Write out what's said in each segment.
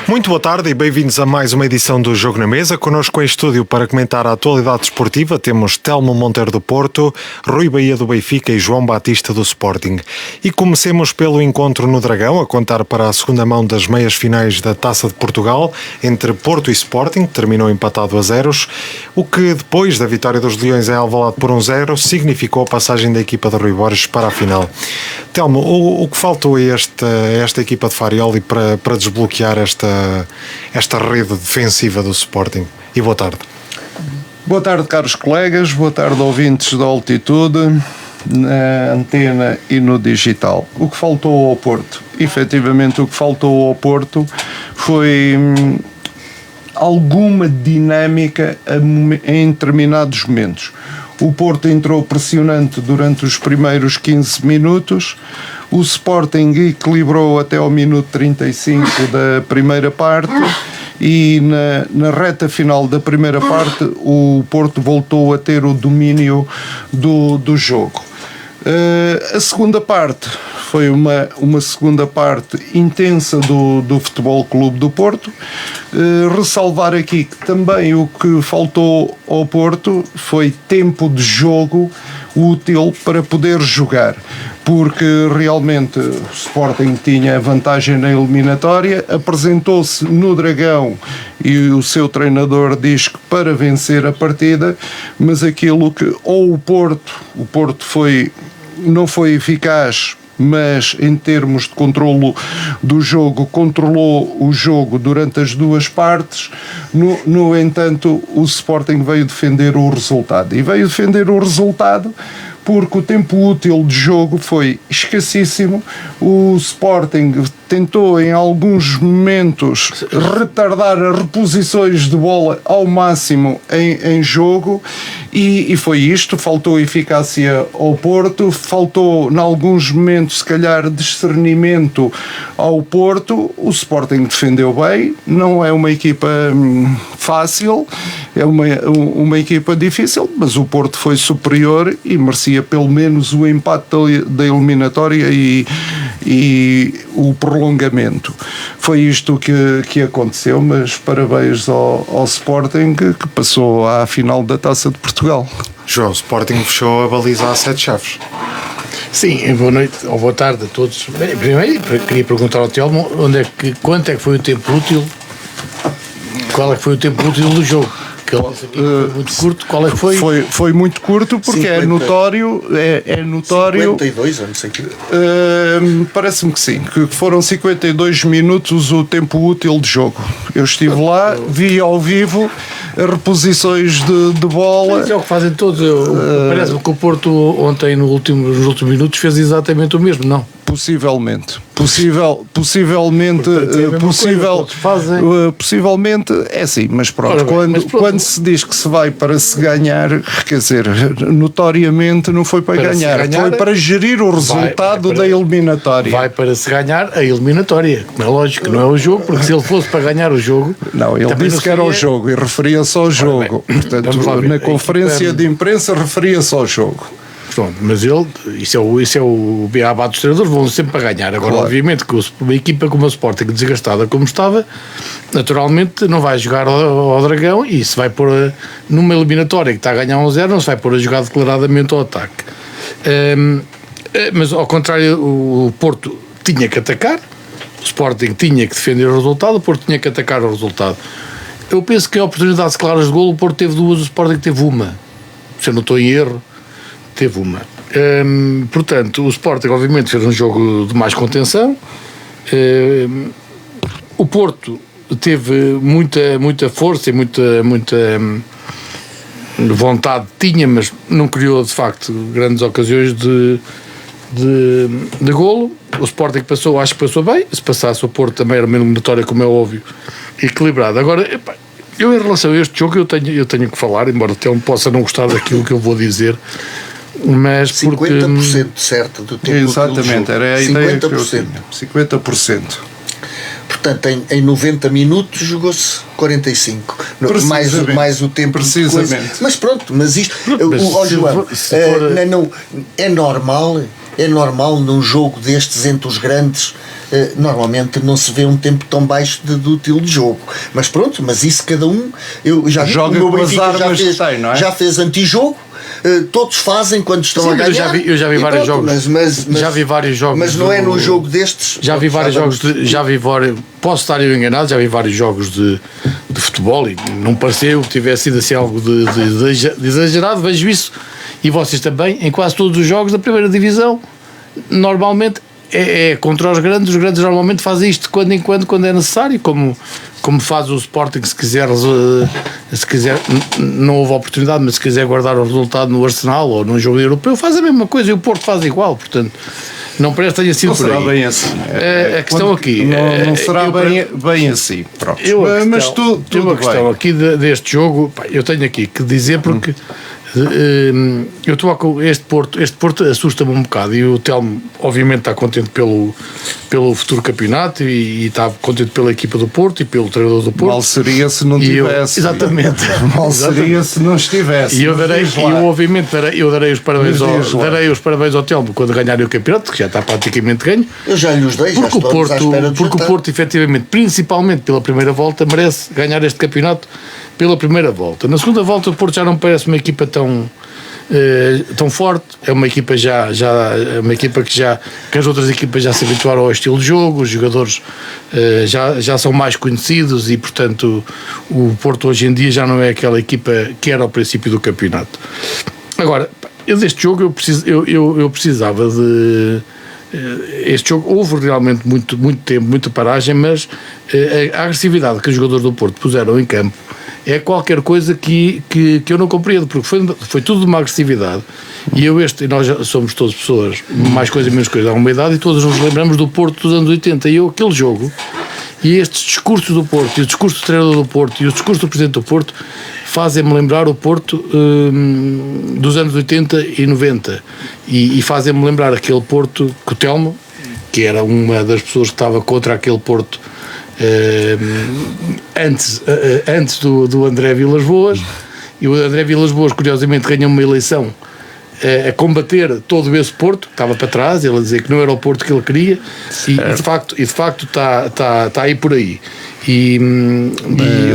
Muito boa tarde e bem-vindos a mais uma edição do Jogo na Mesa. Connosco em estúdio para comentar a atualidade desportiva temos Telmo Monteiro do Porto, Rui Bahia do Benfica e João Batista do Sporting. E comecemos pelo encontro no Dragão, a contar para a segunda mão das meias finais da Taça de Portugal, entre Porto e Sporting, que terminou empatado a 0, o que depois da vitória dos Leões em Alvalade por 1-0, significou a passagem da equipa de Rui Borges para a final. Telmo, o que faltou a esta equipa de Farioli para desbloquear esta rede defensiva do Sporting? E boa tarde. Boa tarde, caros colegas, boa tarde, ouvintes da Altitude, na antena e no digital. O que faltou ao Porto? Efetivamente, o que faltou ao Porto foi alguma dinâmica em determinados momentos. O Porto entrou pressionante durante os primeiros 15 minutos, o Sporting equilibrou até ao minuto 35 da primeira parte e na reta final da primeira parte o Porto voltou a ter o domínio do jogo. A segunda parte foi uma segunda parte intensa do Futebol Clube do Porto. Ressalvar aqui que também o que faltou ao Porto foi tempo de jogo útil para poder jogar, porque realmente o Sporting tinha vantagem na eliminatória, apresentou-se no Dragão e o seu treinador diz que para vencer a partida, mas aquilo que ou o Porto não foi eficaz, mas em termos de controlo do jogo, controlou o jogo durante as duas partes. No entanto, o Sporting veio defender o resultado. E veio defender o resultado porque o tempo útil de jogo foi escassíssimo. O Sporting tentou em alguns momentos retardar as reposições de bola ao máximo em jogo e foi isto. Faltou eficácia ao Porto, faltou em alguns momentos se calhar discernimento ao Porto. O Sporting defendeu bem, não é uma equipa fácil, é uma equipa difícil, mas o Porto foi superior e merecia pelo menos o empate da eliminatória e o prolongamento. Foi isto que aconteceu, mas parabéns ao Sporting que passou à final da Taça de Portugal. João, o Sporting fechou a baliza a 7 chaves. Sim, boa noite ou boa tarde a todos. Bem, primeiro queria perguntar ao Telmo quanto é que foi o tempo útil, qual é que foi o tempo útil do jogo? Que ele disse aqui foi muito curto, qual é que foi? Foi muito curto porque 50, é notório 52, ou não sei o que. Parece-me que sim, que foram 52 minutos o tempo útil de jogo. Eu estive lá, vi ao vivo as reposições de bola. Isso é o que fazem todos. Parece-me que o Porto ontem nos últimos minutos fez exatamente o mesmo, não? Possivelmente é assim, mas pronto, quando se diz que se vai para se ganhar, quer dizer, notoriamente não foi para ganhar, foi para gerir o resultado da eliminatória. Vai para se ganhar a eliminatória, como é lógico, não é o jogo, porque se ele fosse para ganhar o jogo... Não, ele disse que era o jogo e referia-se ao jogo, portanto, na conferência de imprensa referia-se ao jogo. Pronto, mas isso é o beabá dos treinadores, vão sempre para ganhar. Agora, claro, obviamente, que uma equipa como a Sporting, desgastada como estava, naturalmente não vai jogar ao Dragão e se vai pôr numa eliminatória que está a ganhar 1-0, não se vai pôr a jogar declaradamente ao ataque. Mas, ao contrário, o Porto tinha que atacar, o Sporting tinha que defender o resultado, o Porto tinha que atacar o resultado. Eu penso que a oportunidade claras de golo, o Porto teve duas, o Sporting teve uma. Se eu não estou em erro, teve uma. Portanto, o Sporting obviamente fez um jogo de mais contenção. O Porto teve muita força e muita vontade, tinha, mas não criou de facto grandes ocasiões de golo. O Sporting acho que passou bem. Se passasse o Porto também era uma eliminatória, como é óbvio, equilibrada. Agora, eu em relação a este jogo eu tenho que falar, embora o Telmo possa não gostar daquilo que eu vou dizer, mas 50% certo do tempo. Exatamente, era a ideia 50%. 50%. Portanto, em 90 minutos jogou-se 45. Mais o tempo. Precisamente. Mas pronto, mas isto... João, é normal é normal num jogo destes entre os grandes, normalmente não se vê um tempo tão baixo de útil de jogo, mas pronto, mas isso cada um, eu já joga com as armas que tem, não é? Já fez antijogo, todos fazem quando estão a ganhar. Eu já vi vários jogos. Mas já vi vários jogos. Mas não é num jogo destes. Já vi vários jogos. Posso estar eu enganado, já vi vários jogos de futebol e não pareceu que tivesse sido assim algo de exagerado. Vejo isso, e vocês também, em quase todos os jogos da primeira divisão, normalmente é contra os grandes normalmente fazem isto de quando em quando é necessário, como faz o Sporting, se quiser, não houve oportunidade, mas se quiser guardar o resultado no Arsenal ou num jogo europeu, faz a mesma coisa, e o Porto faz igual, portanto não parece que tenha sido por aí. Não será bem assim. A questão aqui não será bem assim. Pronto. Mas tudo a questão aqui deste jogo, eu tenho aqui que dizer, porque eu estou com este Porto assusta-me um bocado, e o Telmo obviamente está contente pelo futuro campeonato e está contente pela equipa do Porto e pelo treinador do Porto. Mal seria se não tivesse. Exatamente. Mal seria se não estivesse. E eu obviamente darei os parabéns ao Telmo quando ganharem o campeonato, que já está praticamente ganho. Eu já lhe os dei, porque o Porto efetivamente, principalmente pela primeira volta, merece ganhar este campeonato pela primeira volta. Na segunda volta o Porto já não parece uma equipa tão forte, é uma equipa uma equipa que as outras equipas já se habituaram ao estilo de jogo, os jogadores já são mais conhecidos, e portanto o Porto hoje em dia já não é aquela equipa que era ao princípio do campeonato. Agora, deste jogo eu precisava de... Este jogo houve realmente muito tempo, muita paragem, mas a agressividade que os jogadores do Porto puseram em campo é qualquer coisa que eu não compreendo, porque foi tudo de uma agressividade, e nós já somos todas pessoas, mais coisa menos coisa, há uma idade, e todos nos lembramos do Porto dos anos 80, e aquele jogo, e estes discursos do Porto, e o discurso do treinador do Porto, e o discurso do presidente do Porto, fazem-me lembrar o Porto dos anos 80 e 90, e fazem-me lembrar aquele Porto que o Telmo, que era uma das pessoas que estava contra aquele Porto antes do André Vilas-Boas, e o André Vilas-Boas curiosamente ganhou uma eleição a combater todo esse Porto que estava para trás, ele a dizer que não era o Porto que ele queria, e de facto está aí por aí, e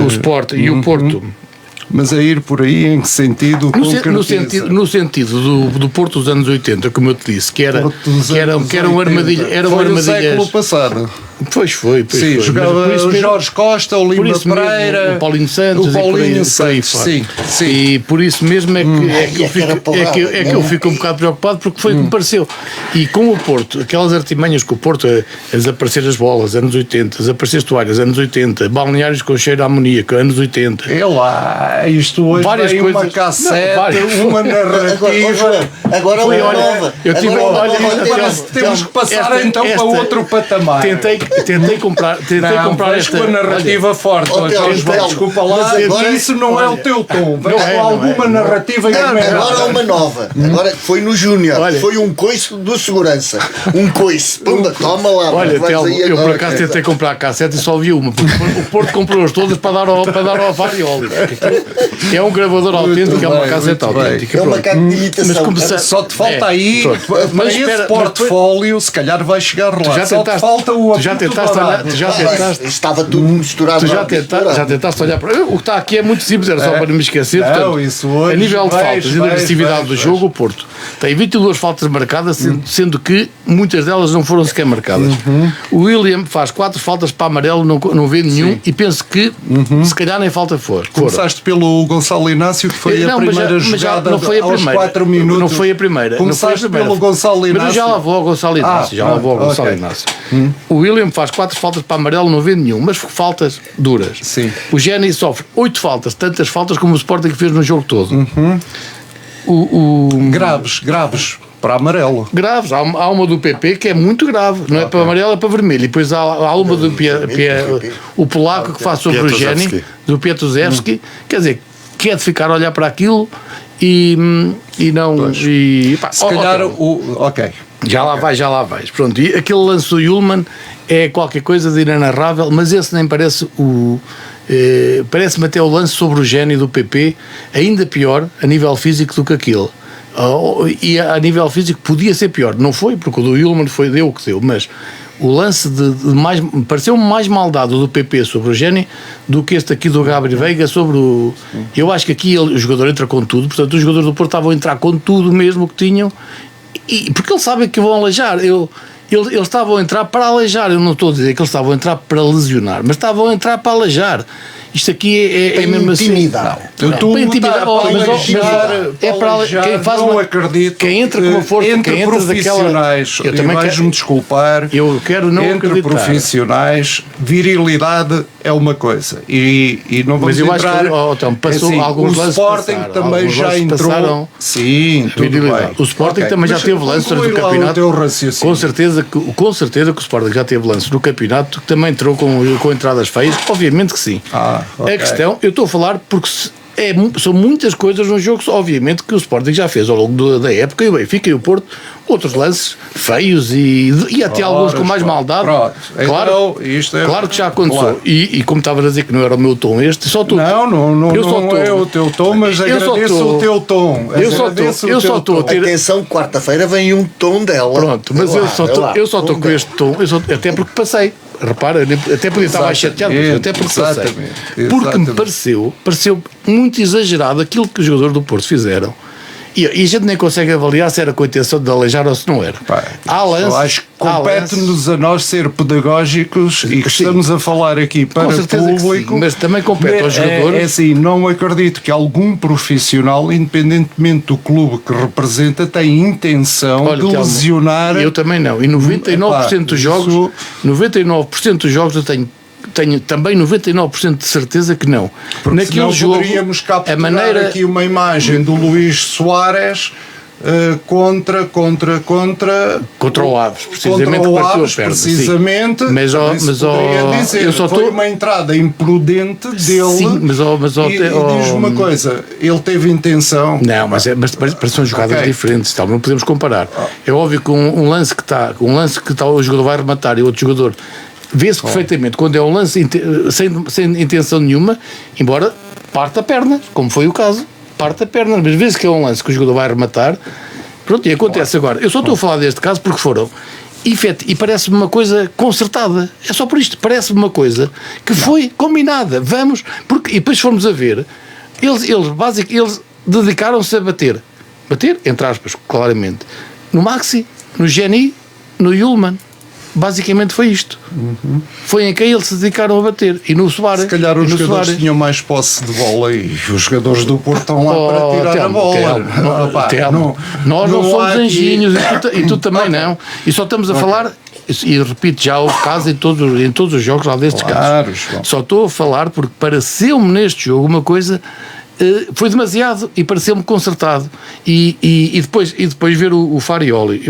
o Sport e o Porto. Mas a ir por aí em que sentido? No sentido do Porto dos anos 80, como eu te disse, que era uma armadilha. Foi no século passado. Pois foi. Sim, jogava o Jorge Costa, o Lima Pereira, o Paulinho Santos, sim. E por isso mesmo é que eu fico um bocado preocupado, porque foi o que me pareceu. E com o Porto, aquelas artimanhas com o Porto, a desaparecer as bolas, anos 80, desaparecer as toalhas, anos 80, balneários com cheiro a amoníaco, anos 80. É lá, isto hoje várias tem coisas, uma cassete, uma narrativa. Agora uma nova. Temos que passar então para outro patamar. Tentei comprar esta com a narrativa forte. Desculpa lá, isso não é o teu tom. Com alguma narrativa. Agora uma nova. Agora foi no Júnior. Foi um coice do segurança. Um coice. Pumba, toma lá. Olha, Telmo, eu por acaso tentei comprar a cassete e só vi uma, porque o Porto comprou-as todas para dar ao Varioli. É um gravador autêntico, é uma cassete autêntica. É uma macaco de imitação. Só te falta aí, para esse portfólio, se calhar vai chegar lá. Só te falta o estava tudo misturado. Já tentaste olhar para... O que está aqui é muito simples, era só para não me esquecer. Portanto, a nível de faltas e de agressividade do jogo, o Porto tem 22 faltas marcadas, sendo que muitas delas não foram sequer marcadas. O William faz 4 faltas para amarelo, não vê nenhum, e penso que se calhar nem falta for. Começaste pelo Gonçalo Inácio, que foi a primeira jogada aos 4 minutos. Não foi a primeira. Começaste pelo Gonçalo Inácio. Mas já lá vou ao Gonçalo Inácio. Inácio. O William faz 4 faltas para amarelo, não vê nenhum, mas faltas duras. Sim. O Géni sofre 8 faltas, tantas faltas como o Sporting fez no jogo todo. Graves para amarelo. Graves, há uma do PP que é muito grave, não é para amarelo, é para vermelho. E depois há uma do o polaco que faz sobre o Géni, do Pietrusevski, quer dizer, que é de ficar a olhar para aquilo e não. Se calhar Já lá vais. Pronto, e aquele lance do Ullmann é qualquer coisa de inenarrável, mas esse nem parece parece-me até o lance sobre o Géni do PP ainda pior a nível físico do que aquilo. E a nível físico podia ser pior. Não foi, porque o do Yulman deu o que deu, mas o lance pareceu-me mais maldado do PP sobre o Géni do que este aqui do Gabriel Veiga sobre o... Eu acho que aqui o jogador entra com tudo, portanto os jogadores do Porto estavam a entrar com tudo mesmo que tinham, porque eles sabem que vão aleijar. Eles estavam a entrar para aleijar. Eu não estou a dizer que eles estavam a entrar para lesionar, mas estavam a entrar para aleijar. Isto aqui é mesmo intimidar. assim. Para intimidar. É para quem faz não acredito. Quem entra com uma força, entre quem entra profissionais, daquela. Eu também vais-me desculpar. Eu quero não entre acreditar. profissionais, virilidade é uma coisa. E não vamos mas eu entrar. Acho que então, passou assim, alguns o lances Sporting passaram, também já entrou. Passaram, sim, tudo bem. O Sporting também já teve lances no campeonato. Com certeza que o Sporting já teve lances no campeonato que também entrou com entradas feias. Obviamente que sim. Okay. A questão, eu estou a falar porque são muitas coisas nos jogos, obviamente, que o Sporting já fez ao longo da época, e o Benfica e o Porto, outros lances feios e até alguns com mais maldade. Pronto. Claro, então, isto é, claro que já aconteceu. Claro. E como estava a dizer que não era o meu tom só estou... Não é o teu tom, mas agradeço o teu tom. Eu só estou a ter... Atenção, quarta-feira vem um tom dela. Pronto, mas eu só estou com este tom, até porque passei. Repara, até podia estar mais chateado, até porque passei. Porque me pareceu muito exagerado aquilo que os jogadores do Porto fizeram. E a gente nem consegue avaliar se era com a intenção de aleijar ou se não era. Eu acho que compete-nos a nós ser pedagógicos e que estamos a falar aqui para o público. Mas também compete aos jogadores. É assim, não acredito que algum profissional, independentemente do clube que representa, tenha intenção de lesionar. Eu também não. E 99% dos jogos, 99% dos jogos eu tenho também 99% de certeza que não. Porque naquele jogo poderíamos capturar aqui uma imagem do Luís Soares contra o Aves, precisamente, contra o Aves, precisamente. Mas eu só foi uma entrada imprudente dele. Sim, mas diz-me uma coisa, ele teve intenção. Não, mas são jogadas diferentes, não podemos comparar. É óbvio que um lance que está o jogador vai rematar e outro jogador vê-se perfeitamente quando é um lance sem intenção nenhuma, embora parte a perna, como foi o caso, parte a perna, mas vê-se que é um lance que o jogador vai rematar. Pronto, e acontece agora. Eu só estou a falar deste caso porque foram e parece-me uma coisa concertada. É só por isto, parece-me uma coisa que foi combinada. Vamos, e depois fomos a ver, eles dedicaram-se a bater, entre aspas, claramente, no Maxi, no Geni, no Yulman. Basicamente foi isto. Foi em quem eles se dedicaram a bater. E no Soares. Se calhar os jogadores tinham mais posse de bola e os jogadores do Porto estão lá para tirar a bola. Nós não somos anjinhos e tu também não. E só estamos a falar, e repito, já houve casos em todos os jogos lá destes casos. Só estou a falar porque pareceu-me neste jogo uma coisa. Foi demasiado e pareceu-me concertado. E depois ver o Farioli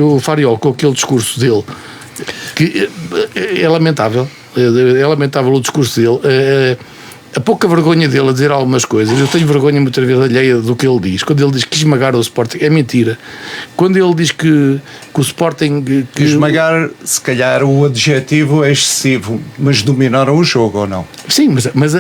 com aquele discurso dele. Que é lamentável o discurso dele, a pouca vergonha dele a dizer algumas coisas. Eu tenho vergonha muitas vezes alheia do que ele diz. Quando ele diz que esmagar o Sporting, é mentira. Quando ele diz que o Sporting esmagar, se calhar o adjetivo é excessivo, mas dominaram o jogo ou não? Sim, mas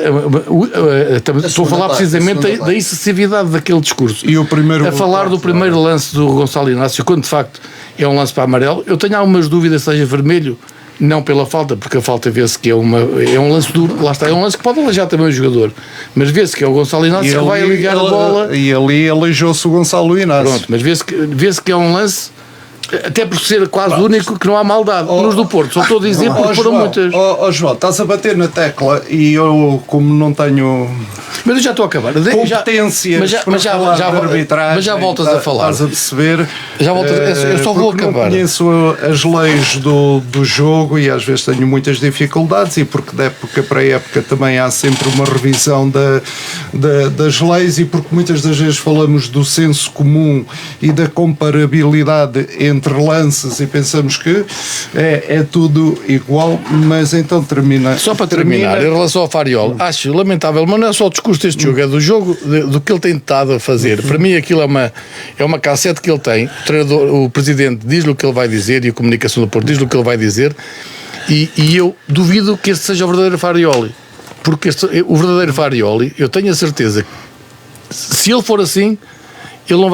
estou a falar precisamente da excessividade daquele discurso. E o primeiro a falar do primeiro lance do Gonçalo Inácio, quando de facto é um lance para amarelo, eu tenho algumas dúvidas se seja vermelho, não pela falta, porque a falta vê-se que é um lance duro, lá está, é um lance que pode aleijar também o jogador, mas vê-se que é o Gonçalo Inácio que vai ligar a bola. E ali aleijou-se o Gonçalo Inácio. Pronto, mas vê-se que é um lance, até por ser quase único, que não há maldade. Nos do Porto, só estou a dizer porque foram muitas. João, estás a bater na tecla e eu, como não tenho... Mas eu já estou a acabar. Competências mas já voltas a falar. Estás a perceber? Eu só vou acabar. Não conheço as leis do jogo e às vezes tenho muitas dificuldades, e porque de época para época também há sempre uma revisão das leis, e porque muitas das vezes falamos do senso comum e da comparabilidade entre lances e pensamos que é tudo igual, mas então termina. Só para terminar, em relação ao Farioli, acho lamentável, mas não é só o discurso deste jogo, é do jogo, do que ele tem estado a fazer. Para mim aquilo é uma cassete que ele tem, o presidente diz-lhe o que ele vai dizer e a comunicação do Porto diz-lhe o que ele vai dizer, e eu duvido que este seja o verdadeiro Farioli, porque o verdadeiro Farioli, eu tenho a certeza que se ele for assim, ele não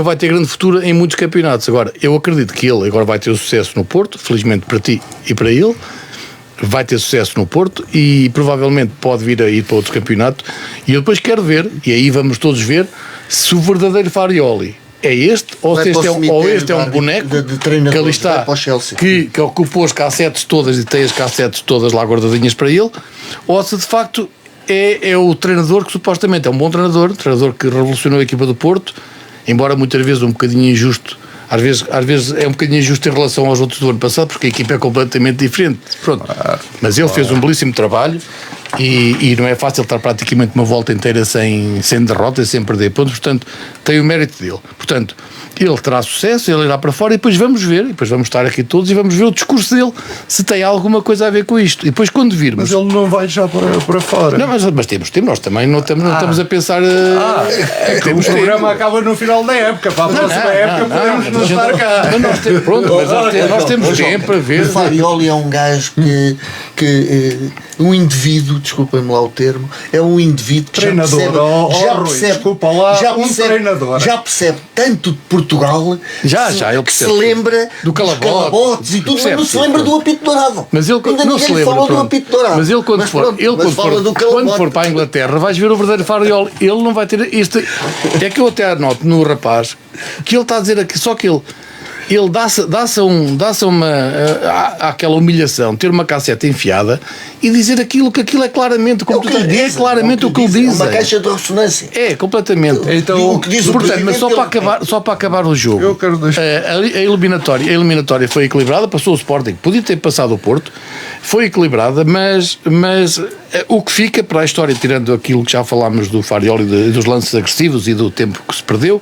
vai ter grande futuro em muitos campeonatos. Agora, eu acredito que ele agora vai ter sucesso no Porto, felizmente para ti e para ele, vai ter sucesso no Porto e provavelmente pode vir a ir para outro campeonato. E eu depois quero ver, e aí vamos todos ver, se o verdadeiro Farioli é este, ou se este é um boneco que ali está, que ocupou as cassetes todas e tem as cassetes todas lá guardadinhas para ele, ou se de facto é o treinador que supostamente é um bom treinador que revolucionou a equipa do Porto, embora muitas vezes um bocadinho injusto, às vezes é um bocadinho injusto em relação aos outros do ano passado, porque a equipa é completamente diferente. Pronto. Mas ele fez um belíssimo trabalho e não é fácil estar praticamente uma volta inteira sem derrota e sem perder pontos, portanto tem o mérito dele. Portanto, ele terá sucesso, ele irá para fora e depois vamos ver, e depois vamos estar aqui todos e vamos ver o discurso dele, se tem alguma coisa a ver com isto. E depois quando virmos... Mas ele não vai já para fora. Não, mas temos, nós também não estamos a pensar... o programa acaba no final da época, para a próxima época podemos não estar cá. Mas nós temos tempo para ver... O Farioli é um gajo que um indivíduo, desculpem-me lá o termo, é um indivíduo que já percebe tanto de Portugal que se lembra do calabotes e tudo, mas não se lembra do apito dourado. Mas ele não se lembra do apito dourado. Mas ele quando for para a Inglaterra vais ver o verdadeiro Farioli. Ele não vai ter isto. É que eu até anoto no rapaz que ele está a dizer aqui, só que ele dá-se aquela humilhação, ter uma cassete enfiada e dizer aquilo é claramente, como é claramente o que ele diz. É uma caixa de ressonância. É, completamente. Então, portanto, mas só para acabar o jogo, a eliminatória foi equilibrada, passou o Sporting, podia ter passado o Porto, foi equilibrada, mas o que fica para a história, tirando aquilo que já falámos do Farioli, dos lances agressivos e do tempo que se perdeu,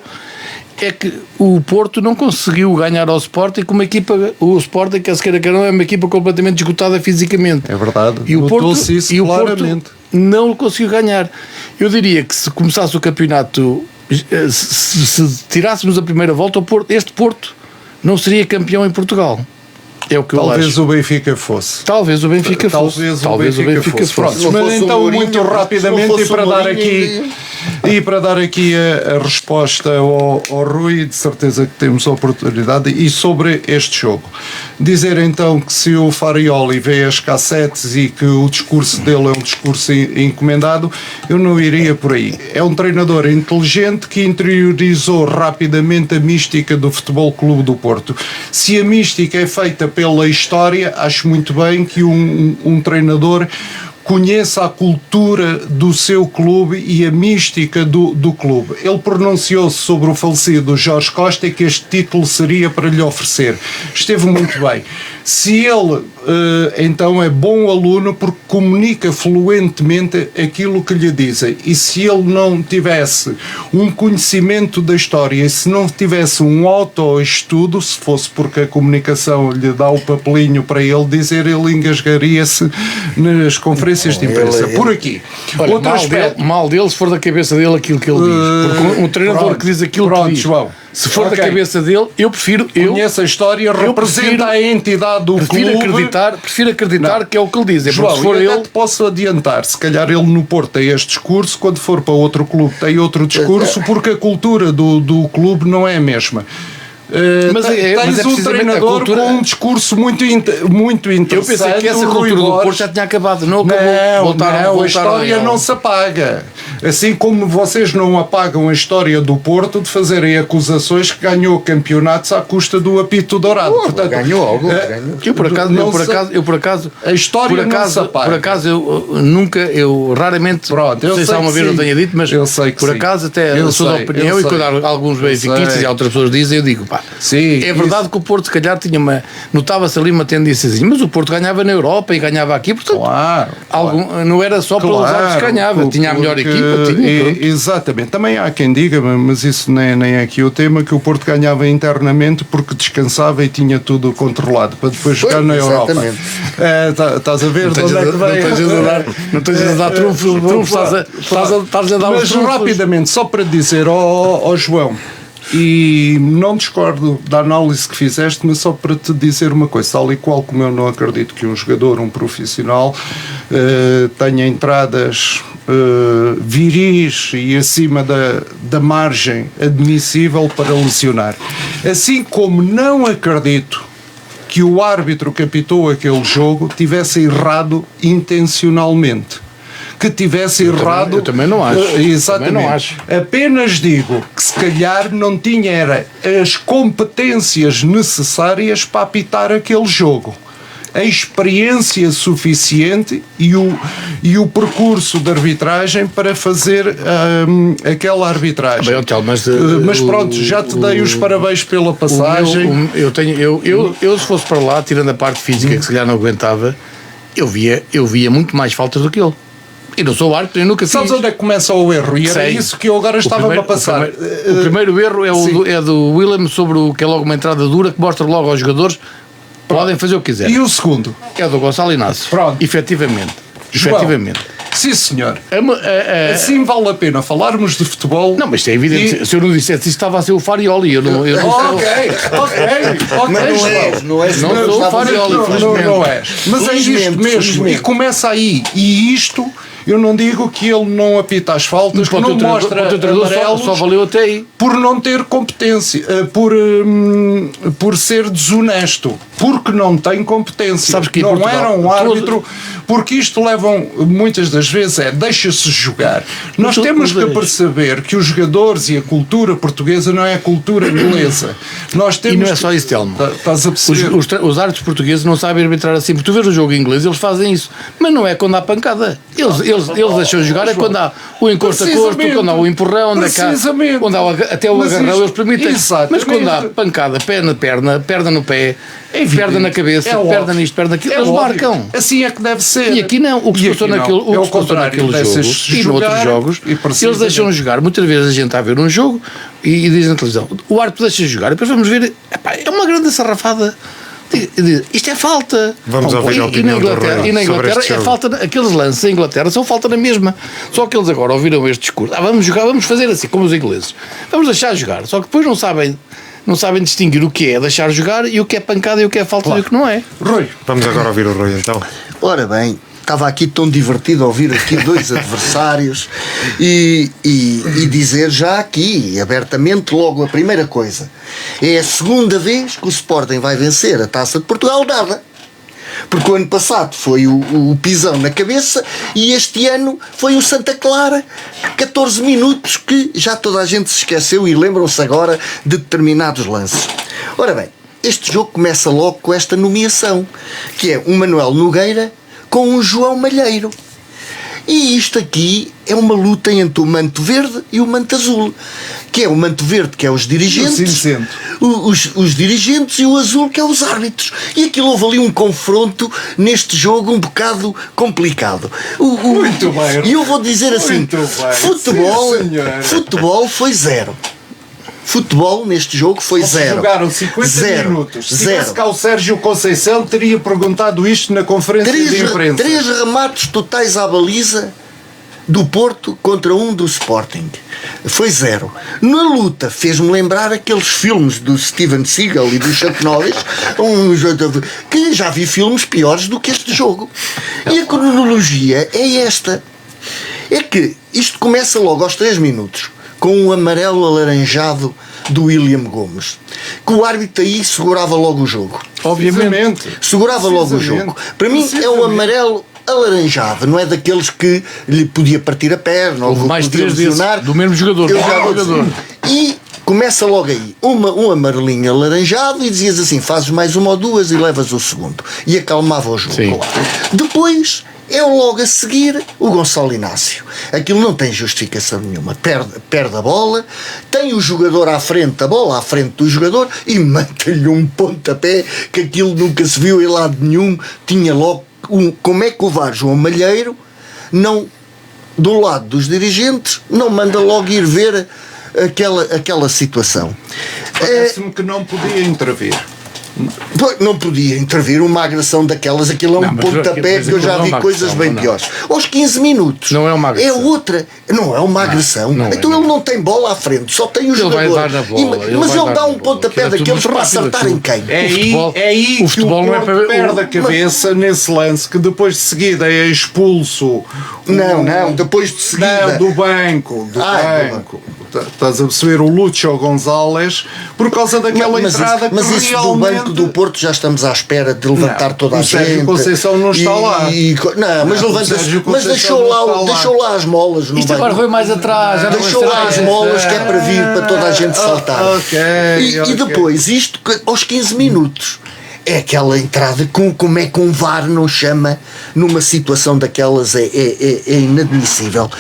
é que o Porto não conseguiu ganhar ao Sporting com uma equipa, o Sporting, que a sequer é uma equipa completamente esgotada fisicamente. É verdade. E o Porto não conseguiu ganhar. Eu diria que se começasse o campeonato, se tirássemos a primeira volta, este Porto não seria campeão em Portugal. É o que talvez o Benfica fosse. Talvez o Benfica fosse. Mas então, muito rapidamente, e para dar aqui a resposta ao Rui, de certeza que temos a oportunidade, e sobre este jogo. Dizer então que se o Farioli vê as cassetes e que o discurso dele é um discurso encomendado, eu não iria por aí. É um treinador inteligente que interiorizou rapidamente a mística do Futebol Clube do Porto. Se a mística é feita pela história, acho muito bem que um treinador conheça a cultura do seu clube e a mística do clube. Ele pronunciou-se sobre o falecido Jorge Costa e que este título seria para lhe oferecer. Esteve muito bem. Se ele então é bom aluno porque comunica fluentemente aquilo que lhe dizem, e se ele não tivesse um conhecimento da história e se não tivesse um autoestudo, se fosse porque a comunicação lhe dá o papelinho para ele dizer, ele engasgaria-se nas conferências de imprensa. Por aqui. Olha, mal dele se for da cabeça dele aquilo que ele diz. Porque um treinador que diz aquilo que diz, João, se for da cabeça dele, eu prefiro... Conhece a história, representa a entidade do clube. Prefiro acreditar que é o que ele diz. João, se for eu te posso adiantar, se calhar ele no Porto tem este discurso, quando for para outro clube tem outro discurso, porque a cultura do clube não é a mesma. Tens um treinador com um discurso muito interessante. Eu pensei que essa cultura do Porto já tinha acabado. Não acabou. A história não se apaga. Assim como vocês não apagam a história do Porto de fazerem acusações que ganhou campeonatos à custa do apito dourado. Portanto, ganhou algo. Eu por acaso a história não se apaga. Por acaso eu raramente, pronto, não sei se há uma vez eu tenha dito, mas por acaso até sou da opinião, e quando alguns benfiquistas e outras pessoas dizem, eu digo, pá, sim, é verdade que o Porto, se calhar, notava-se ali uma tendênciazinha, mas o Porto ganhava na Europa e ganhava aqui, portanto, não era só pelos anos que ganhava, tinha a melhor equipa. Exatamente, também há quem diga, mas isso nem é aqui o tema, que o Porto ganhava internamente porque descansava e tinha tudo controlado para depois jogar na Europa. Estás a ver de onde é que vem? Não estejas a dar trunfos, estás a dar os trunfos. Mas rapidamente, só para dizer ao João, e não discordo da análise que fizeste, mas só para te dizer uma coisa, tal e qual como eu não acredito que um jogador, um profissional tenha entradas viris e acima da margem admissível para lesionar. Assim como não acredito que o árbitro que apitou aquele jogo tivesse errado intencionalmente. Que tivesse errado. Eu também não acho. Exatamente. Também não acho. Apenas digo que se calhar não tinha as competências necessárias para apitar aquele jogo. A experiência suficiente e o percurso de arbitragem para fazer aquela arbitragem. Bem, mas pronto, já te dei os parabéns pela passagem. Eu se fosse para lá, tirando a parte física que se calhar não aguentava, eu via muito mais faltas do que ele. E não sou árbitro, eu nunca fiz. Sabes onde é que começa o erro? E era isso que eu agora estava a passar. O primeiro erro é do Willem sobre o que é logo uma entrada dura que mostra logo aos jogadores podem fazer o que quiserem. E o segundo? É o do Gonçalo Inácio. Pronto. Efetivamente. João, Efetivamente. sim, senhor. Assim vale a pena falarmos de futebol. Não, mas é evidente. Se eu não dissesse isso, estava a ser o Farioli. Eu não Mas não és. Não sou o Farioli. Não és. Mas é isto mesmo. E começa aí. E isto, eu não digo que ele não apita as faltas, que não mostra amarelos, só valeu até aí. por não ter competência, por ser desonesto, porque não tem competência. Sabes que em não Portugal, era um árbitro, porque isto levam muitas das vezes deixa-se jogar. Nós temos que perceber que os jogadores e a cultura portuguesa não é a cultura inglesa. Nós temos E não é só isso, Telmo. Estás a perceber? Os árbitros portugueses não sabem arbitrar assim, porque tu vês o jogo inglês, eles fazem isso, mas não é quando há pancada. Eles deixam jogar, é quando há o encosto a corpo, quando há o empurrão, quando há até o agarrão, eles permitem. Mas quando há pancada, pé na perna, perna no pé, perna na cabeça, perna nisto, perna naquilo, eles marcam. Assim é que deve ser. E aqui não, o que se passou naquele jogo e noutros jogos, eles deixam jogar. Muitas vezes a gente está a ver um jogo e dizem na televisão, o árbitro deixa jogar, e depois vamos ver, é uma grande sarrafada. Isto é falta. Vamos ouvir a opinião do Rui e na sobre Inglaterra este é jogo. falta. Aqueles lances em Inglaterra são falta na mesma. Só que eles agora ouviram este discurso. Vamos jogar, vamos fazer assim, como os ingleses. Vamos deixar jogar. Só que depois não sabem distinguir o que é deixar jogar e o que é pancada e o que é falta e o que não é. Rui. Vamos agora ouvir o Rui então. Ora bem, estava aqui tão divertido a ouvir aqui dois adversários e dizer já aqui, abertamente, logo a primeira coisa. É a segunda vez que o Sporting vai vencer a Taça de Portugal dada. Porque o ano passado foi o pisão na cabeça e este ano foi o Santa Clara, 14 minutos que já toda a gente se esqueceu e lembram-se agora de determinados lances. Ora bem, este jogo começa logo com esta nomeação, que é um Manuel Nogueira com um João Malheiro. E isto aqui é uma luta entre o manto verde e o manto azul, que é o manto verde, que é os dirigentes, os dirigentes, e o azul, que é os árbitros. E aquilo houve ali um confronto neste jogo um bocado complicado. Muito bem. E eu vou dizer assim, futebol foi zero. Futebol neste jogo foi zero. Jogaram 50 minutos. Se tivesse cá o Sérgio Conceição, teria perguntado isto na conferência de imprensa. 3 remates totais à baliza do Porto contra um do Sporting. Foi zero. Na luta fez-me lembrar aqueles filmes do Steven Seagal e do Chuck Norris, que já vi filmes piores do que este jogo. E a cronologia é esta. É que isto começa logo aos 3 minutos. Com um amarelo alaranjado do William Gomes, que o árbitro aí segurava logo o jogo. Obviamente. Segurava logo o jogo. Para mim é um amarelo alaranjado, não é daqueles que lhe podia partir a perna ou mais podia 3 vezes lesionar. do mesmo jogador. E começa logo aí um amarelinho alaranjado e dizias assim, fazes mais uma ou duas e levas o segundo. E acalmava o jogo. Sim. Depois é logo a seguir o Gonçalo Inácio. Aquilo não tem justificação nenhuma. Perde a bola, tem o jogador à frente, a bola à frente do jogador e manda-lhe um pontapé que aquilo nunca se viu em lado nenhum. Tinha logo como é que o VAR João Malheiro não, do lado dos dirigentes, não manda logo ir ver aquela situação. Parece-me que não podia intervir. Não podia intervir uma agressão daquelas, aquilo é um pontapé que eu já vi coisas bem piores. Aos 15 minutos. Não é uma agressão. É outra. Não é uma agressão. Então ele não tem bola à frente, só tem o jogador. Ele vai dar na bola. Mas ele dá um pontapé daqueles para acertar em quem? É aí o futebol que o não é Porto para perde a cabeça nesse lance, que depois de seguida é expulso. Não, depois de seguida. Não, do banco. Estás a perceber, o Lúcio Gonzalez, por causa daquela entrada mas que isso realmente... do banco do Porto já estamos à espera de levantar toda a o Sérgio gente. Conceição não está lá. Não, mas levanta-se. Mas deixou lá as molas no Isto banco. agora foi mais atrás. Deixou lá as molas que é para vir para toda a gente saltar. E depois, isto aos 15 minutos. É aquela entrada, como é que um VAR não chama numa situação daquelas, é inadmissível.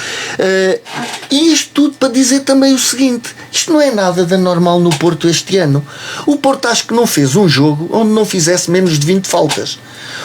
E isto tudo para dizer também o seguinte: isto não é nada de anormal no Porto este ano. O Porto acho que não fez um jogo onde não fizesse menos de 20 faltas.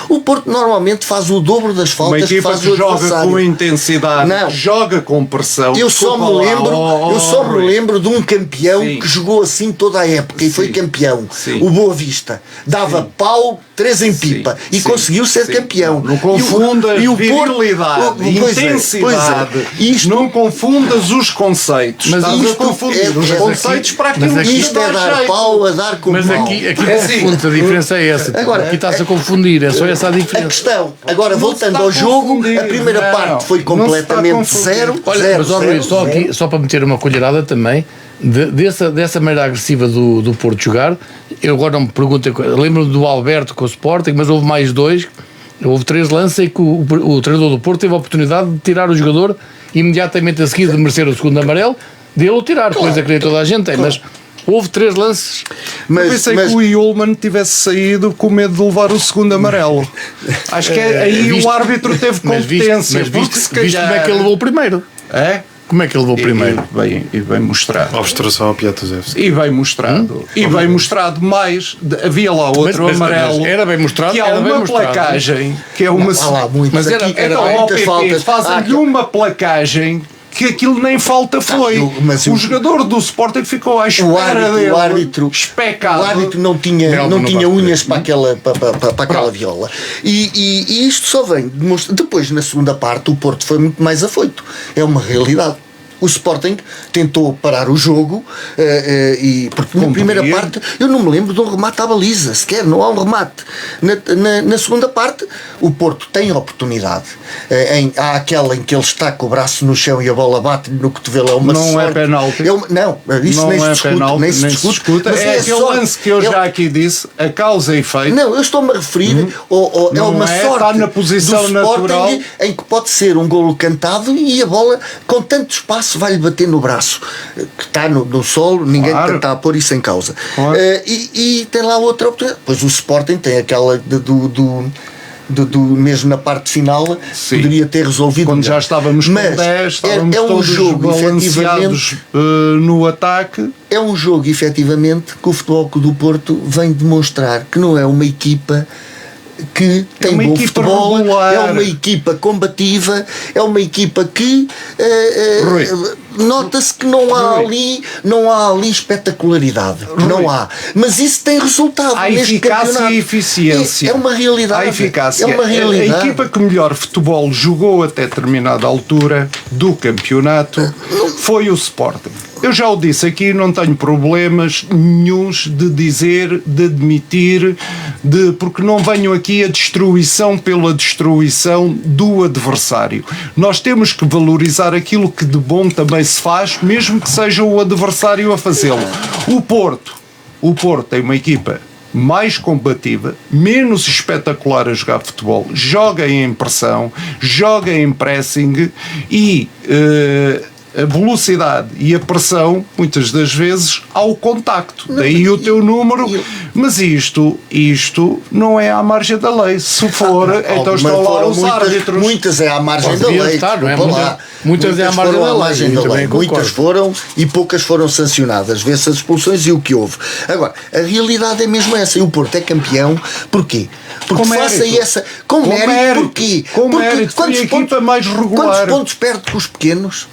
O Porto normalmente faz o dobro das faltas que faz o adversário. Joga com intensidade, joga com pressão. Eu só me lembro de um campeão que jogou assim toda a época e foi campeão. O Boa Vista. Dava pau, 3 em pipa e conseguiu ser campeão. Não confundas virilidade, intensidade. Não confundas os conceitos. Mas estás a confundir os conceitos para aquilo que isto é dar pau a dar com mas pau. aqui confunde, a diferença é essa. Agora, aqui está-se a confundir, é só essa a diferença. A questão, agora voltando ao jogo, a primeira parte foi completamente zero. Olha, mas Luís, só para meter uma colherada também, dessa maneira agressiva do Porto jogar, eu agora não me pergunto, lembro-me do Alberto com o Sporting, mas houve mais 2, houve 3 lances em que o treinador do Porto teve a oportunidade de tirar o jogador imediatamente a seguir de merecer o segundo amarelo, dele o tirar, coisa que nem toda a gente tem, mas houve 3 lances. Eu pensei que o Yulman tivesse saído com medo de levar o segundo amarelo. Acho que aí o árbitro teve competência. Mas viste como é que ele levou o primeiro? É? Como é que ele levou o primeiro? E bem mostrado. Obstrução a Piatosevski. E bem mostrado. E bem mostrado mais. Havia lá outro amarelo. Era bem mostrado. Que há uma placagem. Que é uma. Mas era muitas faltas. Fazem-lhe uma placagem que aquilo nem falta foi. O jogador do Sporting ficou à espera dele. O árbitro não tinha unhas para aquela viola. E isto só vem demonstrar. Depois, na segunda parte, o Porto foi muito mais afoito. É uma realidade. O Sporting tentou parar o jogo porque na primeira parte eu não me lembro de um remate à baliza sequer, não há um remate. Na segunda parte o Porto tem oportunidade, há aquela em que ele está com o braço no chão e a bola bate no cotovelo, é uma não sorte. É penalti. Não, isso não nem é se discute, penalti, nem se discute. Mas é aquele lance que eu já aqui disse, a causa e efeito. Não, eu estou-me a referir é uma sorte está na posição do natural Sporting, em que pode ser um golo cantado e a bola com tanto espaço vai-lhe bater no braço que está no solo, ninguém está a pôr isso em causa. E tem lá outra oportunidade. Pois o Sporting tem aquela mesmo na parte final. Sim. Poderia ter resolvido quando já estávamos com 10, estávamos todos jogo, balanceados no ataque. É um jogo efetivamente que o Futebol Clube do Porto vem demonstrar que não é uma equipa que tem bom futebol, regular. É uma equipa combativa, é uma equipa que nota-se que não há ali espetacularidade. Não há. Mas isso tem resultado. Há eficácia e eficiência. É uma realidade. Há eficácia. É uma realidade. A equipa que melhor futebol jogou até determinada altura do campeonato foi o Sporting. Eu já o disse aqui, não tenho problemas nenhuns de dizer, de admitir, porque não venho aqui a destruição pela destruição do adversário. Nós temos que valorizar aquilo que de bom também se faz, mesmo que seja o adversário a fazê-lo. O Porto tem uma equipa mais combativa, menos espetacular a jogar futebol, joga em pressão, joga em pressing e a velocidade e a pressão, muitas das vezes, ao contacto. Daí o teu número. Mas isto não é à margem da lei. Se for, então estão lá os árbitros. Muitas é à margem da lei. Estar, não é? Muitas é à margem da lei. Muitas foram e poucas foram sancionadas. Vê-se as expulsões e o que houve. Agora, a realidade é mesmo essa. E o Porto é campeão. Porquê? Porque faça essa. Com mérito. Porquê? Com mérito. Foi a equipa mais regular. Quantos pontos perde com os pequenos?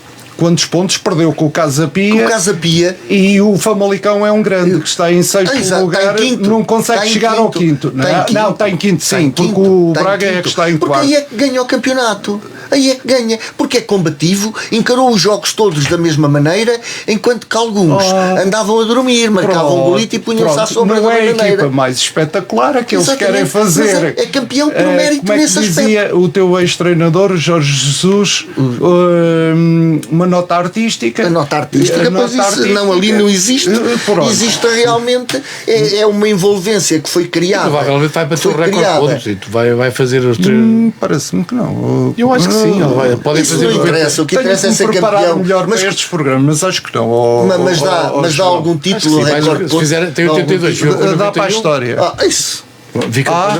quantos pontos, perdeu com o Casa Pia. O Casa Pia. E o Famalicão é um grande que está em sexto lugar, não consegue chegar ao quinto. Não, está em quinto, sim, porque o Braga é que está em quarto. Porque aí é que ganha o campeonato. Aí é que ganha, porque é combativo, encarou os jogos todos da mesma maneira, enquanto que alguns andavam a dormir, marcavam um golito e punham-se à sombra da bananeira. bananeira. Não é a equipa mais espetacular, é que eles querem fazer. Mas é campeão por mérito como é que nesse dizia aspecto. o teu ex-treinador, Jorge Jesus, uma nota artística. A nota artística, não, ali não existe. Existe realmente, é uma envolvência que foi criada. Provavelmente vai para ter o recorde de pontos e tu vai fazer os três. Parece-me que não. Eu acho que sim, podem Isso fazer. não interessa, o que interessa é ser preparar campeão. melhor para estes programas, acho que não. Mas dá algum título, recorde de Se fizer, tem 82, dá para a história. Isso.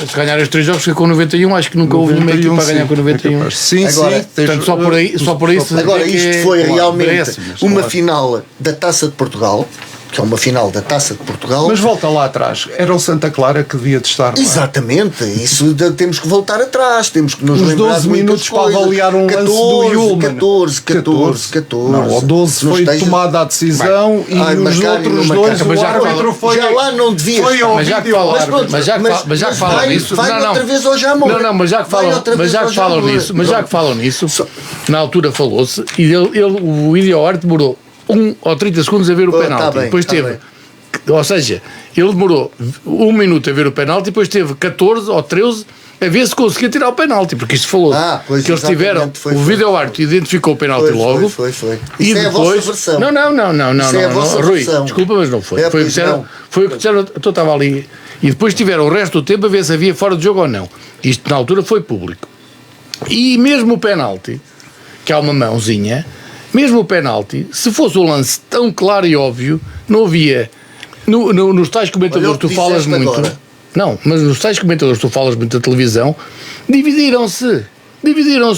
Se ganhar os 3 jogos, fica com 91. Acho que nunca houve nenhuma equipa a ganhar com 91. Sim, agora, sim. Portanto, só por isso. Agora, isto foi realmente merece, uma final da Taça de Portugal, que é uma final da Taça de Portugal. Mas volta lá atrás, era o Santa Clara que devia de estar lá. Exatamente, isso temos que voltar atrás, temos que nos os lembrar 12 minutos para avaliar um lance do Yulman. 14. Não, o 12 foi tomada a decisão e os outros dois o árbitro foi. Já lá não devia. Mas já que falam nisso. Vai outra vez ao Jamor. Não, mas já que falam nisso, na altura falou-se e o Ideoarte demorou 1 ou 30 segundos a ver o penalti. Depois teve. Ou seja, ele demorou 1 minuto a ver o penalti, depois teve 14 ou 13 a ver se conseguia tirar o penalti, porque isto falou que eles tiveram. O Videoarte identificou o penalti logo. Foi. E isso depois, é a vossa versão. Não, Rui, desculpa, mas não foi. Foi o que disseram, eu estava ali. E depois tiveram o resto do tempo a ver se havia fora de jogo ou não. Isto na altura foi público. E mesmo o penalti, que há uma mãozinha. Mesmo o penalti, se fosse um lance tão claro e óbvio, não havia. Nos tais comentadores tu falas muito. Agora. Não, mas nos tais comentadores tu falas muito da televisão, dividiram-se.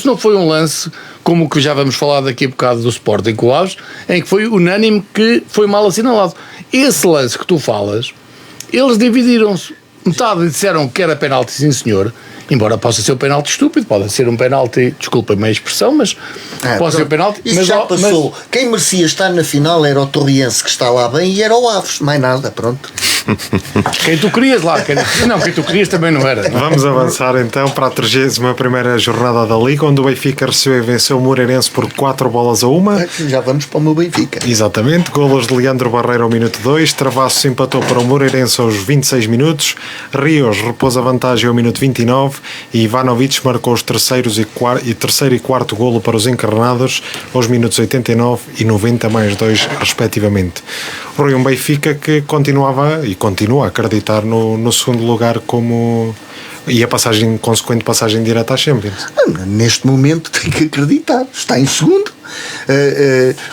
Não foi um lance como o que já vamos falar daqui a bocado do Sporting com o Aves, em que foi unânime que foi mal assinalado. Esse lance que tu falas, eles dividiram-se. Metade disseram que era penalti, sim senhor. Embora possa ser um penalti estúpido, pode ser um penalti, desculpa-me a expressão, mas pode ser um penalti. Isso mas já passou. Quem merecia estar na final era o Torriense, que está lá bem, e era o Aves, mais nada, pronto. Quem tu querias lá, quem tu querias também não era. Não? Vamos avançar então para a 31ª jornada da Liga, onde o Benfica recebeu e venceu o Moreirense por 4-1. Já vamos para o meu Benfica. Exatamente, golos de Leandro Barreiro ao minuto 2, Travassos empatou para o Moreirense aos 26 minutos, Rios repôs a vantagem ao minuto 29 e Ivanovic marcou os terceiro e quarto golo para os encarnados aos minutos 89 e 90 mais 2 respectivamente. Rui, um Benfica que continuava e continua a acreditar no segundo lugar e a consequente passagem direta à Champions. Neste momento tem que acreditar, está em segundo,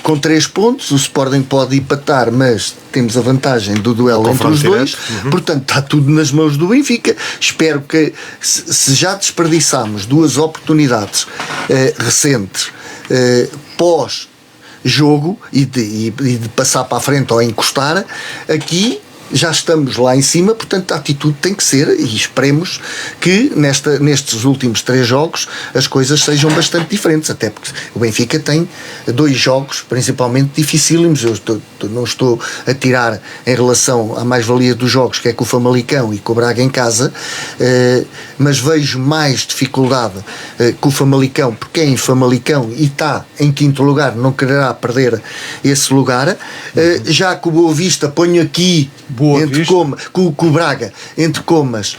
com 3 pontos, o Sporting pode empatar, mas temos a vantagem do duelo entre os dois, portanto está tudo nas mãos do Benfica. Espero que, se já desperdiçámos 2 oportunidades recentes pós jogo e de passar para a frente ou encostar, aqui já estamos lá em cima, portanto a atitude tem que ser, e esperemos que nestes últimos 3 jogos as coisas sejam bastante diferentes, até porque o Benfica tem 2 jogos principalmente dificílimos. Eu não estou a tirar em relação à mais-valia dos jogos, que é com o Famalicão e com o Braga em casa, mas vejo mais dificuldade com o Famalicão, porque é em Famalicão e está em 5º lugar, não quererá perder esse lugar. Já que o Boa Vista, ponho aqui com o Braga, entre comas,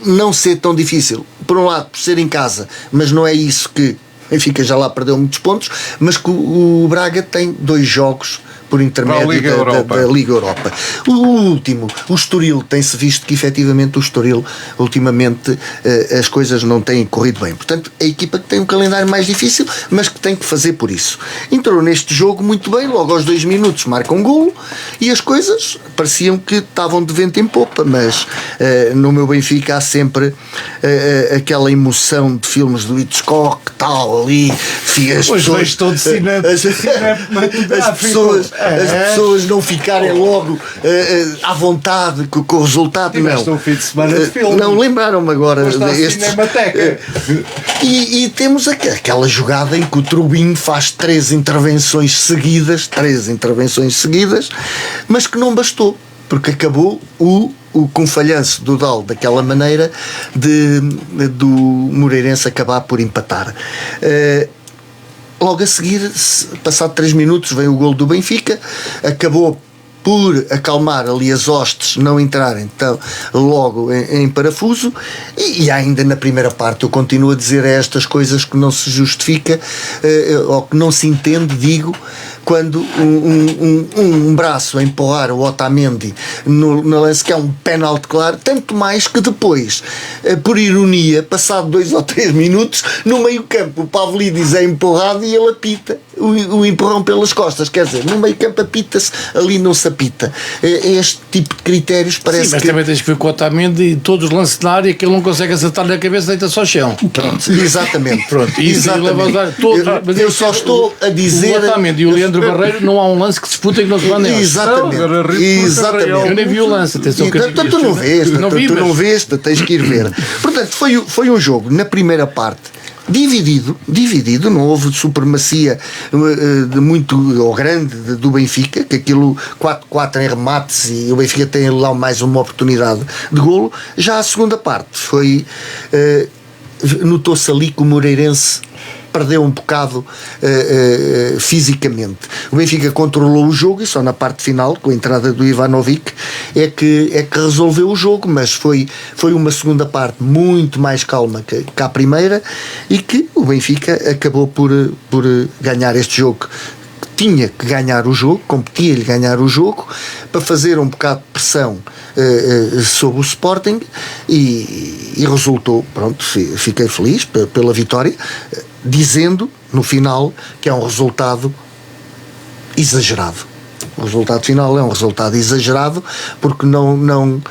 não ser tão difícil, por um lado por ser em casa, mas não é isso que Benfica já lá perdeu muitos pontos, mas que o Braga tem 2 jogos por intermédio da Liga Europa. O último, o Estoril, tem-se visto que efetivamente o Estoril ultimamente as coisas não têm corrido bem, portanto a equipa que tem um calendário mais difícil, mas que tem que fazer por isso. Entrou neste jogo muito bem, logo aos 2 minutos marca um golo e as coisas pareciam que estavam de vento em popa, mas no meu Benfica há sempre aquela emoção de filmes do Hitchcock, tal ali, as Pois pessoas, vejo todo as pessoas não ficarem logo à vontade com o resultado. Tiveste um fim de semana de filme. Não, lembraram-me agora Cinemateca. E temos aquela jogada em que o Trubin faz 3 intervenções seguidas, mas que não bastou, porque acabou com o falhanço do Dal daquela maneira do Moreirense acabar por empatar. Logo a seguir, passado 3 minutos, vem o golo do Benfica, acabou por acalmar ali as hostes, não entrarem então logo em parafuso, e ainda na primeira parte eu continuo a dizer estas coisas que não se justifica, ou que não se entende, digo, quando um braço a empurrar o Otamendi no lance que é um penalti claro, tanto mais que depois, por ironia, passado 2 ou 3 minutos, no meio campo o Pavlidis é empurrado e ele apita o empurrão pelas costas, quer dizer, no meio campo apita-se, ali não se apita. Este tipo de critérios parece. Sim, mas que também tens que ver com o Otamendi e todos os lances na área que ele não consegue acertar na cabeça, deita-se ao chão. Pronto, exatamente. Pronto, isso eu só estou a dizer. O Otamendi e o Leandro Barreiro, não há um lance que se disputem que não se mandem. Exatamente. Eu nem vi o lance, atenção. Tu não vês, tens que ir ver. Portanto, foi um jogo na primeira parte dividido, não houve supremacia muito ou grande do Benfica, que aquilo 4-4 em remates e o Benfica tem lá mais uma oportunidade de golo. Já a segunda parte foi notou-se ali que o Moreirense perdeu um bocado fisicamente. O Benfica controlou o jogo e só na parte final, com a entrada do Ivanovic, é que resolveu o jogo, mas foi uma segunda parte muito mais calma que a primeira, e que o Benfica acabou por ganhar este jogo. Tinha que ganhar o jogo, competia-lhe ganhar o jogo, para fazer um bocado de pressão sobre o Sporting, e resultou. Pronto, fiquei feliz pela vitória, dizendo no final que é um resultado exagerado. O resultado final é um resultado exagerado, porque não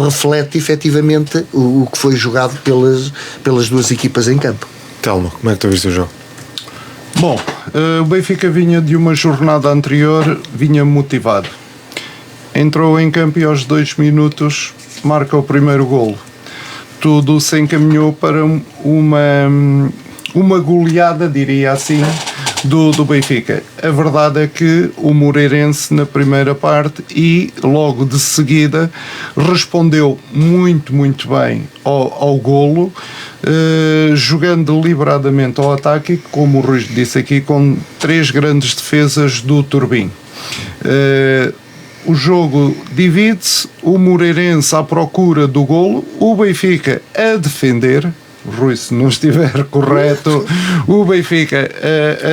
reflete efetivamente o que foi jogado pelas duas equipas em campo. Telmo, como é que tu viste o jogo? Bom, o Benfica vinha de uma jornada anterior, vinha motivado. Entrou em campo e aos 2 minutos marca o primeiro golo. Tudo se encaminhou para uma goleada, diria assim, do Benfica. A verdade é que o Moreirense na primeira parte e logo de seguida respondeu muito bem ao golo, jogando deliberadamente ao ataque, como o Rui disse aqui, com 3 grandes defesas do Turbin. O jogo divide-se, o Moreirense à procura do golo, o Benfica a defender. Rui, se não estiver correto, o Benfica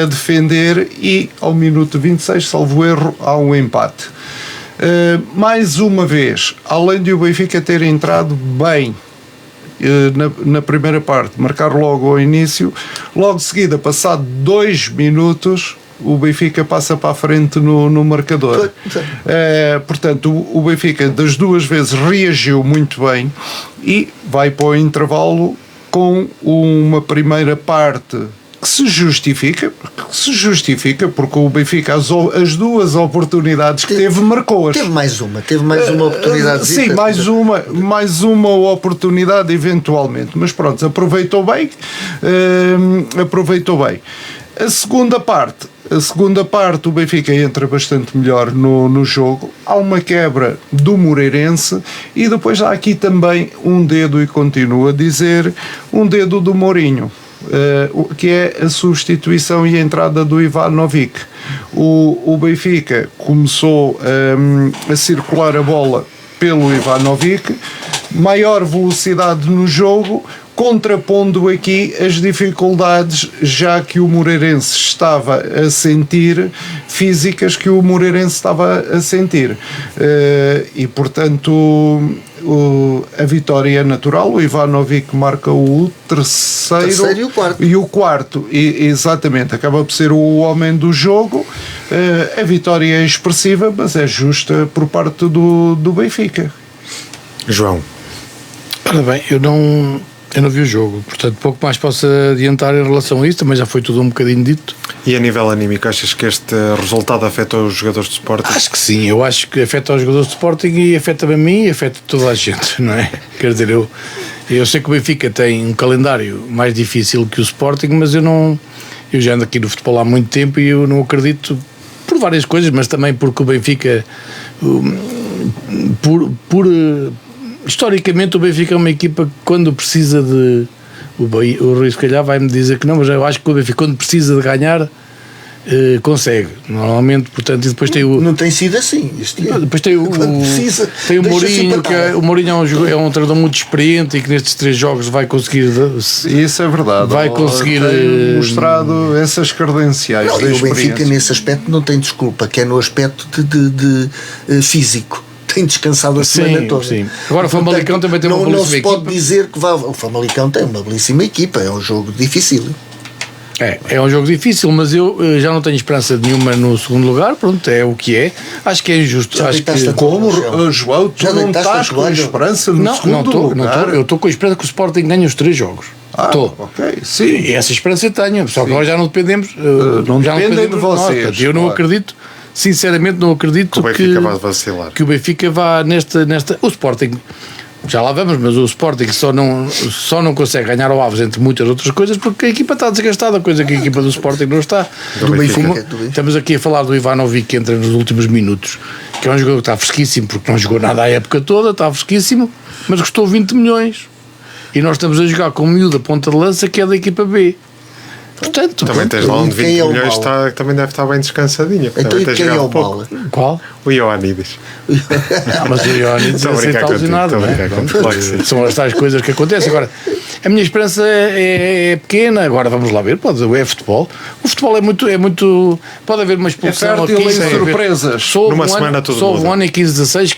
a defender, e ao minuto 26, salvo erro, há um empate. Mais uma vez, além de o Benfica ter entrado bem na primeira parte, marcar logo ao início, logo de seguida, passado 2 minutos, o Benfica passa para a frente no marcador. Portanto, o Benfica das 2 vezes reagiu muito bem e vai para o intervalo com uma primeira parte que se justifica, porque o Benfica, as 2 oportunidades que teve, marcou-as. Teve mais uma oportunidade. Sim, mais uma oportunidade eventualmente, mas pronto, aproveitou bem. A segunda parte, o Benfica entra bastante melhor no jogo. Há uma quebra do Moreirense e depois há aqui também um dedo, e continuo a dizer, um dedo do Mourinho, que é a substituição e a entrada do Ivanovic. O Benfica começou a circular a bola pelo Ivanovic, maior velocidade no jogo, contrapondo aqui as dificuldades já que o Moreirense estava a sentir, físicas que o Moreirense estava a sentir, e portanto a vitória é natural. O Ivanovic marca o terceiro e o quarto, e exatamente, acaba por ser o homem do jogo. A vitória é expressiva, mas é justa por parte do Benfica. João. Ora bem, eu não Eu não vi o jogo, portanto pouco mais posso adiantar em relação a isso, também já foi tudo um bocadinho dito. E a nível anímico, achas que este resultado afeta os jogadores de Sporting? Acho que sim, eu acho que afeta os jogadores de Sporting e afeta-me a mim e afeta toda a gente, não é? Quer dizer, eu sei que o Benfica tem um calendário mais difícil que o Sporting, mas eu já ando aqui no futebol há muito tempo e eu não acredito, por várias coisas, mas também porque o Benfica, historicamente o Benfica é uma equipa que quando precisa de... O Rui se calhar vai-me dizer que não, mas eu acho que o Benfica quando precisa de ganhar consegue, normalmente, portanto, e depois tem o... Não tem sido assim este ano. Depois tem o Mourinho, o Mourinho é um treinador muito experiente e que nestes 3 jogos vai conseguir... Isso é verdade. Vai conseguir... Tem mostrado essas credenciais. Não, e o Benfica nesse aspecto não tem desculpa, que é no aspecto de físico. Tem descansado a semana toda. Sim. Agora o Famalicão também tem uma belíssima equipa. Não se pode equipa. dizer que o Famalicão tem uma belíssima equipa, é um jogo difícil. É um jogo difícil, mas eu já não tenho esperança nenhuma no segundo lugar, pronto, é o que é. Acho que é injusto. Já Acho que... João, tu já não estás com esperança no segundo lugar? Eu estou com a esperança que o Sporting ganhe os 3 jogos. Ok, sim. E essa esperança eu tenho, só que agora já não dependemos. Não já dependem de vocês. Nós, eu não acredito, sinceramente não acredito que o Benfica vai vacilar. Que o Benfica vá nesta... O Sporting, já lá vamos, mas o Sporting só não consegue ganhar ao Aves, entre muitas outras coisas, porque a equipa está desgastada, coisa que a equipa do Sporting não está. Do Benfica. Estamos aqui a falar do Ivanovic, que entra nos últimos minutos, que é um jogador que está fresquíssimo, porque não jogou nada a época toda, está fresquíssimo, mas custou 20 milhões. E nós estamos a jogar com o miúdo da ponta de lança, que é da equipa B. Portanto, também tens lá um de 20 milhões, também deve estar bem descansadinho. Então e quem é o mal? Qual? O Ioannidis. Mas o Ioannidis é lesionado, não é? São as tais coisas que acontecem. Agora, a minha esperança é pequena. Agora vamos lá ver. É futebol. O futebol é muito. Pode haver uma expulsão aqui. Em surpresas. Numa semana tudo muda. Só houve um ano em 15-16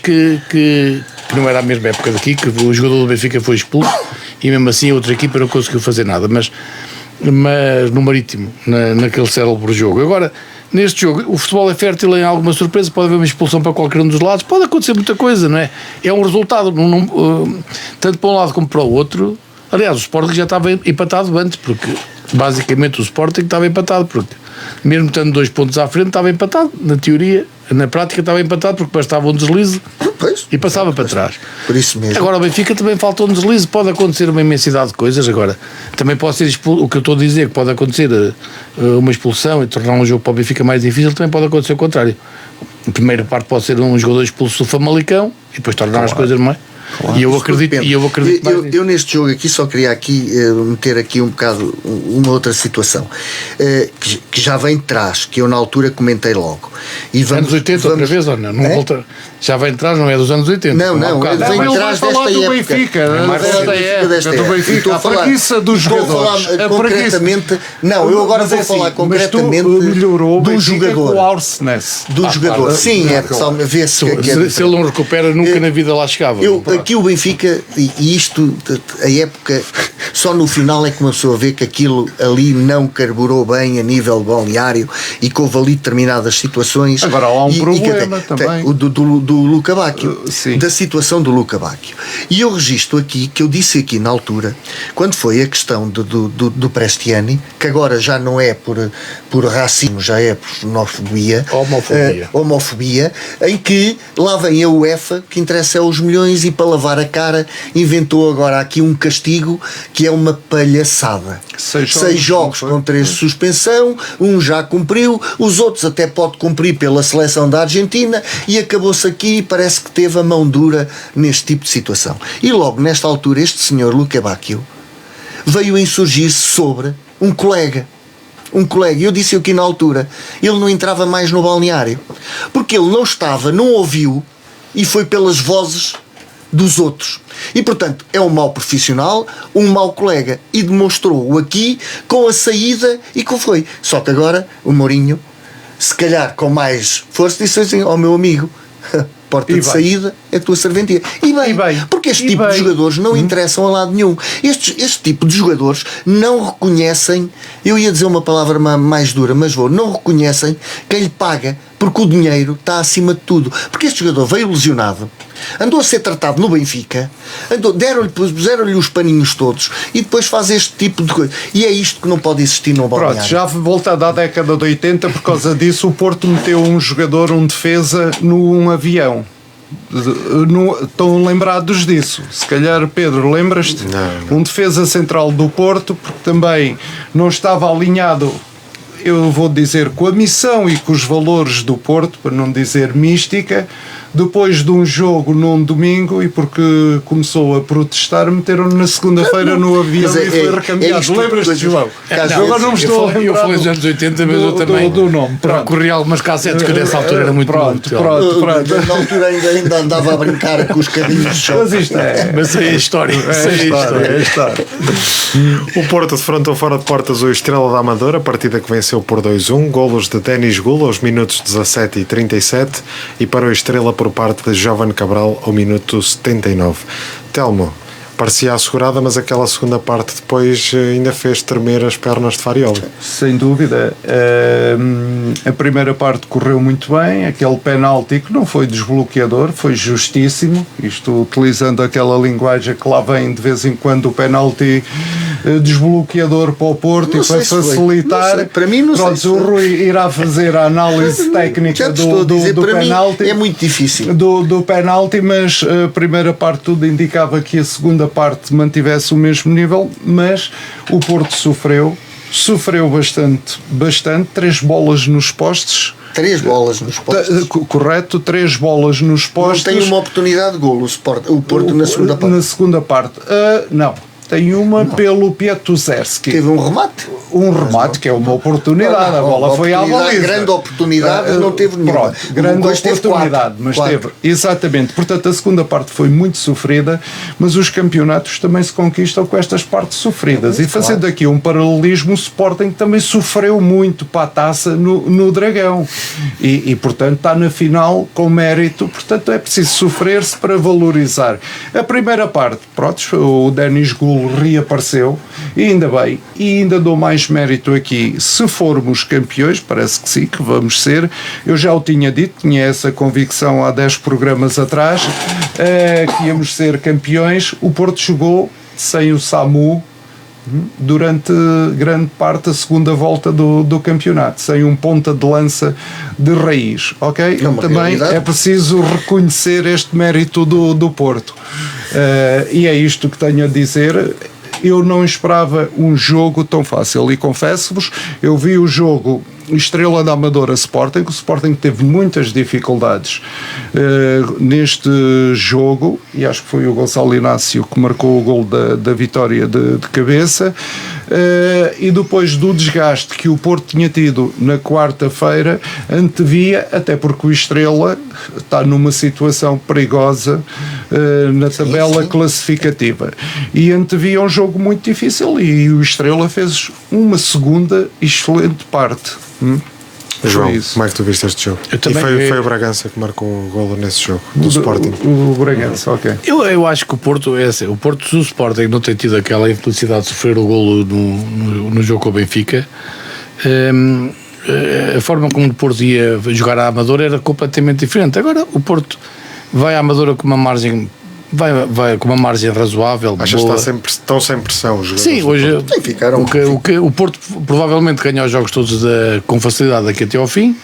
que não era a mesma época daqui, que o jogador do Benfica foi expulso e mesmo assim a outra equipa não conseguiu fazer nada. Mas no Marítimo, naquele célebre jogo. Agora, neste jogo, o futebol é fértil em alguma surpresa, pode haver uma expulsão para qualquer um dos lados, pode acontecer muita coisa, não é? É um resultado, tanto para um lado como para o outro. Aliás, o Sporting já estava empatado antes, porque basicamente o Sporting estava empatado, porque mesmo estando 2 pontos à frente, estava empatado, na teoria. Na prática estava empatado porque bastava um deslize e passava para trás. Por isso mesmo. Agora o Benfica também falta um deslize, pode acontecer uma imensidade de coisas. Agora também pode ser o que eu estou a dizer, que pode acontecer uma expulsão e tornar um jogo para o Benfica mais difícil, também pode acontecer o contrário. A primeira parte pode ser um jogador expulso do Famalicão e depois tornar as coisas mais. Claro. E eu acredito eu neste jogo aqui só queria meter aqui um bocado uma outra situação que já vem de trás, que eu na altura comentei logo. E anos 80 outra vez ou não? Volta, já vem de trás, não é dos anos 80? Não, vem de trás desta do época. Benfica, do Benfica. A preguiça dos jogadores. Concretamente, não, eu agora vou falar concretamente melhorou de um jogador. Do jogador. Sim, é só vê-se que se ele não recupera, nunca na vida lá chegava. Aqui o Benfica, e isto, a época, só no final é que uma pessoa vê que aquilo ali não carburou bem a nível balneário e que houve ali determinadas situações. Agora há um problema também. Do Luca Bacchio, da situação do Luca Bacchio. E eu registro aqui, que eu disse aqui na altura, quando foi a questão do Prestiani, que agora já não é por racismo, já é por homofobia, em que lá vem a UEFA, que interessa é os milhões, e para lavar a cara inventou agora aqui um castigo que é uma palhaçada. 6 jogos com 3 de suspensão, um já cumpriu, os outros até pode cumprir pela seleção da Argentina, e acabou-se aqui, parece que teve a mão dura neste tipo de situação. E logo nesta altura este senhor Luca Bacchio veio insurgir-se sobre um colega, eu disse aqui na altura, ele não entrava mais no balneário, porque ele não ouviu, e foi pelas vozes dos outros. E portanto é um mau profissional, um mau colega, e demonstrou-o aqui com a saída e com foi. Só que agora o Mourinho, se calhar com mais força, disse assim: ó meu amigo, porta de saída é a tua serventia. E bem, porque este tipo de jogadores não interessam a lado nenhum. Este tipo de jogadores não reconhecem, eu ia dizer uma palavra mais dura, mas não reconhecem quem lhe paga porque o dinheiro está acima de tudo. Porque este jogador veio lesionado, andou a ser tratado no Benfica, puseram-lhe os paninhos todos e depois faz este tipo de coisa. E é isto que não pode existir no balneário. Pronto, já voltando à década de 80, por causa disso, o Porto meteu um jogador, um defesa, num avião. Estão lembrados disso? Se calhar, Pedro, lembras-te? Não. Um defesa central do Porto, porque também não estava alinhado, eu vou dizer, com a missão e com os valores do Porto, para não dizer mística. Depois de um jogo num domingo, e porque começou a protestar, meteram-no na segunda-feira no avião e foi recambiado. Lembras-te, João? Agora não me estou a lembrar. Eu falei dos anos 80, mas eu também do nome. Recorri a algumas cassetes que nessa altura era muito pronto. Na altura ainda andava a brincar com os carrinhos de choque. Mas isto é. Mas é a história. É história. O Porto defrontou fora de portas o Estrela da Amadora, partida que venceu por 2-1, golos de Denis Gula aos minutos 17 e 37 e para o Estrela por parte de Jovem Cabral ao minuto 79. Telmo, parecia assegurada, mas aquela segunda parte depois ainda fez tremer as pernas de Farioli. Sem dúvida. A primeira parte correu muito bem, aquele penalti que não foi desbloqueador, foi justíssimo, isto utilizando aquela linguagem que lá vem de vez em quando, o penalti desbloqueador para o Porto, e para facilitar. Para mim não sei. O Rui irá fazer a análise técnica do penalti. É muito difícil. Do penalti, mas a primeira parte tudo indicava que a segunda parte mantivesse o mesmo nível, mas o Porto sofreu bastante, 3 bolas nos postes. 3 bolas nos postes. Correto, 3 bolas nos postes. Não tem uma oportunidade de golo o Porto na segunda parte. Na segunda parte. Não. Tem uma pelo Pietuzerski. Teve um remate. Um remate que é uma oportunidade. A bola foi à baliza. Grande oportunidade, não teve nenhuma. Grande oportunidade, mas teve. Exatamente. Portanto, a segunda parte foi muito sofrida, mas os campeonatos também se conquistam com estas partes sofridas. E fazendo aqui um paralelismo, o Sporting também sofreu muito para a taça no Dragão. E portanto, está na final com mérito. Portanto, é preciso sofrer-se para valorizar. A primeira parte, pronto, o Denis Gula reapareceu, e ainda bem, e ainda dou mais mérito aqui. Se formos campeões, parece que sim, que vamos ser. Eu já o tinha dito, tinha essa convicção há 10 programas atrás, que íamos ser campeões. O Porto jogou sem o Samu durante grande parte da segunda volta do campeonato, sem um ponta de lança de raiz, ok? Também realidade. É preciso reconhecer este mérito do Porto, e é isto que tenho a dizer. Eu não esperava um jogo tão fácil, e confesso-vos, eu vi o jogo Estrela da Amadora Sporting. O Sporting teve muitas dificuldades neste jogo, e acho que foi o Gonçalo Inácio que marcou o gol da vitória de cabeça, e depois do desgaste que o Porto tinha tido na quarta-feira, antevia, até porque o Estrela está numa situação perigosa na tabela classificativa, e antevia um jogo muito difícil, e o Estrela fez uma segunda excelente parte. João, como é que tu viste este jogo? E foi o Bragança que marcou o golo nesse jogo do Sporting. O Bragança, ok. Eu acho que o Porto é assim, o Porto, se o Sporting não tem tido aquela infelicidade de sofrer o golo no jogo com o Benfica, a forma como o Porto ia jogar à Amadora era completamente diferente. Agora o Porto vai à Amadora com uma margem, vai com uma margem razoável. Achas que estão sem pressão os jogadores? Sim, hoje o Porto provavelmente ganha os jogos todos com facilidade daqui até ao fim,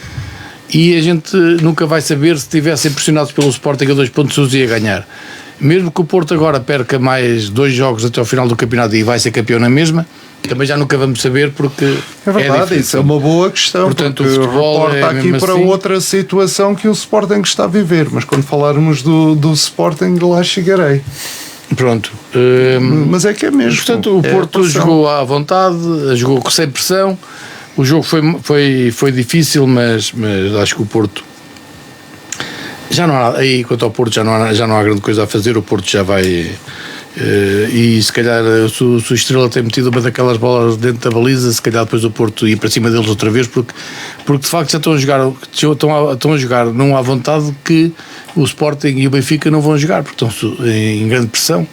e a gente nunca vai saber se estivessem pressionados pelo Sporting a 2 pontos ia ganhar. Mesmo que o Porto agora perca mais 2 jogos até ao final do campeonato e vai ser campeão na mesma, também já nunca vamos saber, porque é verdade, isso é uma boa questão. Portanto, o futebol reporta aqui para assim outra situação que o Sporting está a viver, mas quando falarmos do Sporting, lá chegarei. Pronto. Mas é que é mesmo. Portanto, o Porto jogou à vontade, jogou sem pressão. O jogo foi difícil, mas acho que o Porto já não há, aí quanto ao Porto já não há grande coisa a fazer. O Porto já vai, e se calhar se o Estrela tem metido uma daquelas bolas dentro da baliza, se calhar depois o Porto ia para cima deles outra vez, porque de facto já estão a jogar não à vontade, que o Sporting e o Benfica não vão jogar, porque estão em grande pressão.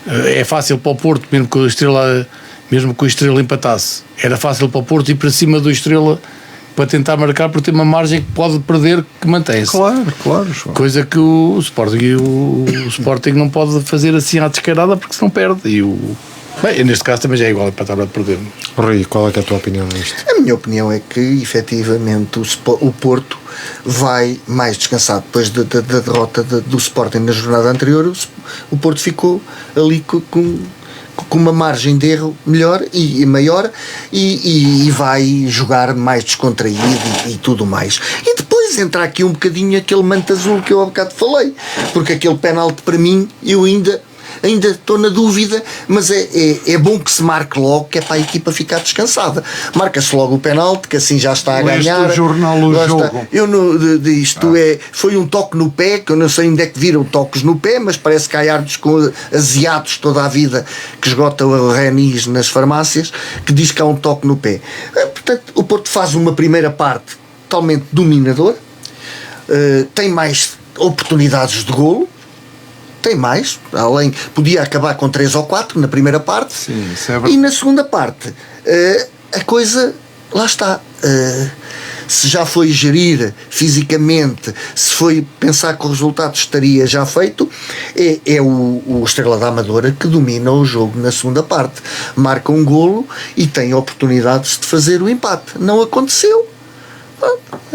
É fácil para o Porto, mesmo que o Estrela empatasse, era fácil para o Porto ir para cima do Estrela para tentar marcar, por ter uma margem que pode perder, que mantém-se. Claro, João. Coisa que o Sporting não pode fazer assim à descarada, porque senão perde. Bem, neste caso também já é igual para estar a perder. Rui, qual é que é a tua opinião nisto? A minha opinião é que, efetivamente, o Porto vai mais descansado. Depois da derrota do Sporting na jornada anterior, o Porto ficou ali com uma margem de erro melhor e maior e vai jogar mais descontraído e tudo mais. E depois entra aqui um bocadinho aquele manto azul que eu há bocado falei, porque aquele penalti para mim, eu ainda estou na dúvida, mas é bom que se marque logo, que é para a equipa ficar descansada. Marca-se logo o penalti, que assim já está a ganhar. O jornal O Jogo. Foi um toque no pé, que eu não sei onde é que viram toques no pé, mas parece que há árbitros com asiados toda a vida que esgotam o renis nas farmácias, que diz que há um toque no pé. Portanto, o Porto faz uma primeira parte totalmente dominadora, tem mais oportunidades de golo, tem mais, além, podia acabar com 3 ou 4 na primeira parte. Sim, isso é verdade. E na segunda parte a coisa, lá está, se já foi gerir fisicamente, se foi pensar que o resultado estaria já feito, é o Estrela da Amadora que domina o jogo na segunda parte, marca um golo e tem oportunidades de fazer o empate. Não aconteceu.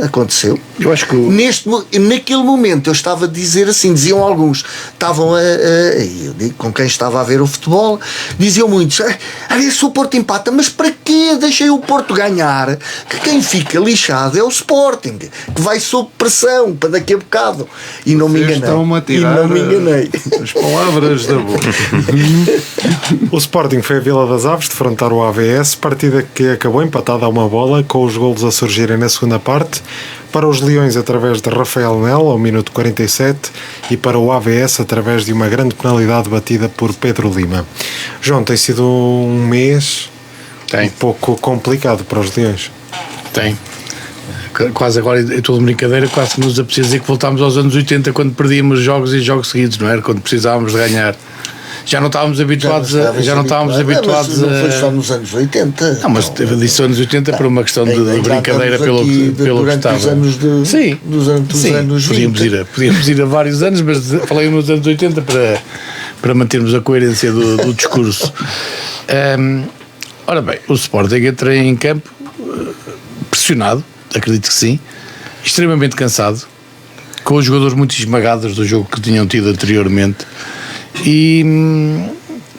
Aconteceu. Eu acho que naquele momento eu estava a dizer assim, diziam alguns, estavam eu digo, com quem estava a ver o futebol, diziam muitos, a ver se o Porto empata, mas para quê? Deixei o Porto ganhar, que quem fica lixado é o Sporting, que vai sob pressão para daqui a bocado. E não me enganei. As palavras da boca. O Sporting foi a Vila das Aves defrontar o AVS, partida que acabou empatada a uma bola, com os golos a surgirem na segunda parte, para os Leões através de Rafael Nel ao minuto 47 e para o AVS através de uma grande penalidade batida por Pedro Lima. João, tem sido um mês um pouco complicado para os Leões. Tem. Quase agora, é toda brincadeira, quase que nos apetecia dizer que voltámos aos anos 80, quando perdíamos jogos e jogos seguidos, não era? Quando precisávamos de ganhar. Já não estávamos habituados a. Mas não foi só nos anos 80. Não, mas disse anos 80 por uma questão de brincadeira pelo que estava. Os anos de, sim, durante os anos 20. Podíamos ir a vários anos, mas falei nos anos 80 para mantermos a coerência do discurso. Ora bem, o Sporting entra em campo pressionado, acredito que sim, extremamente cansado, com os jogadores muito esmagados do jogo que tinham tido anteriormente.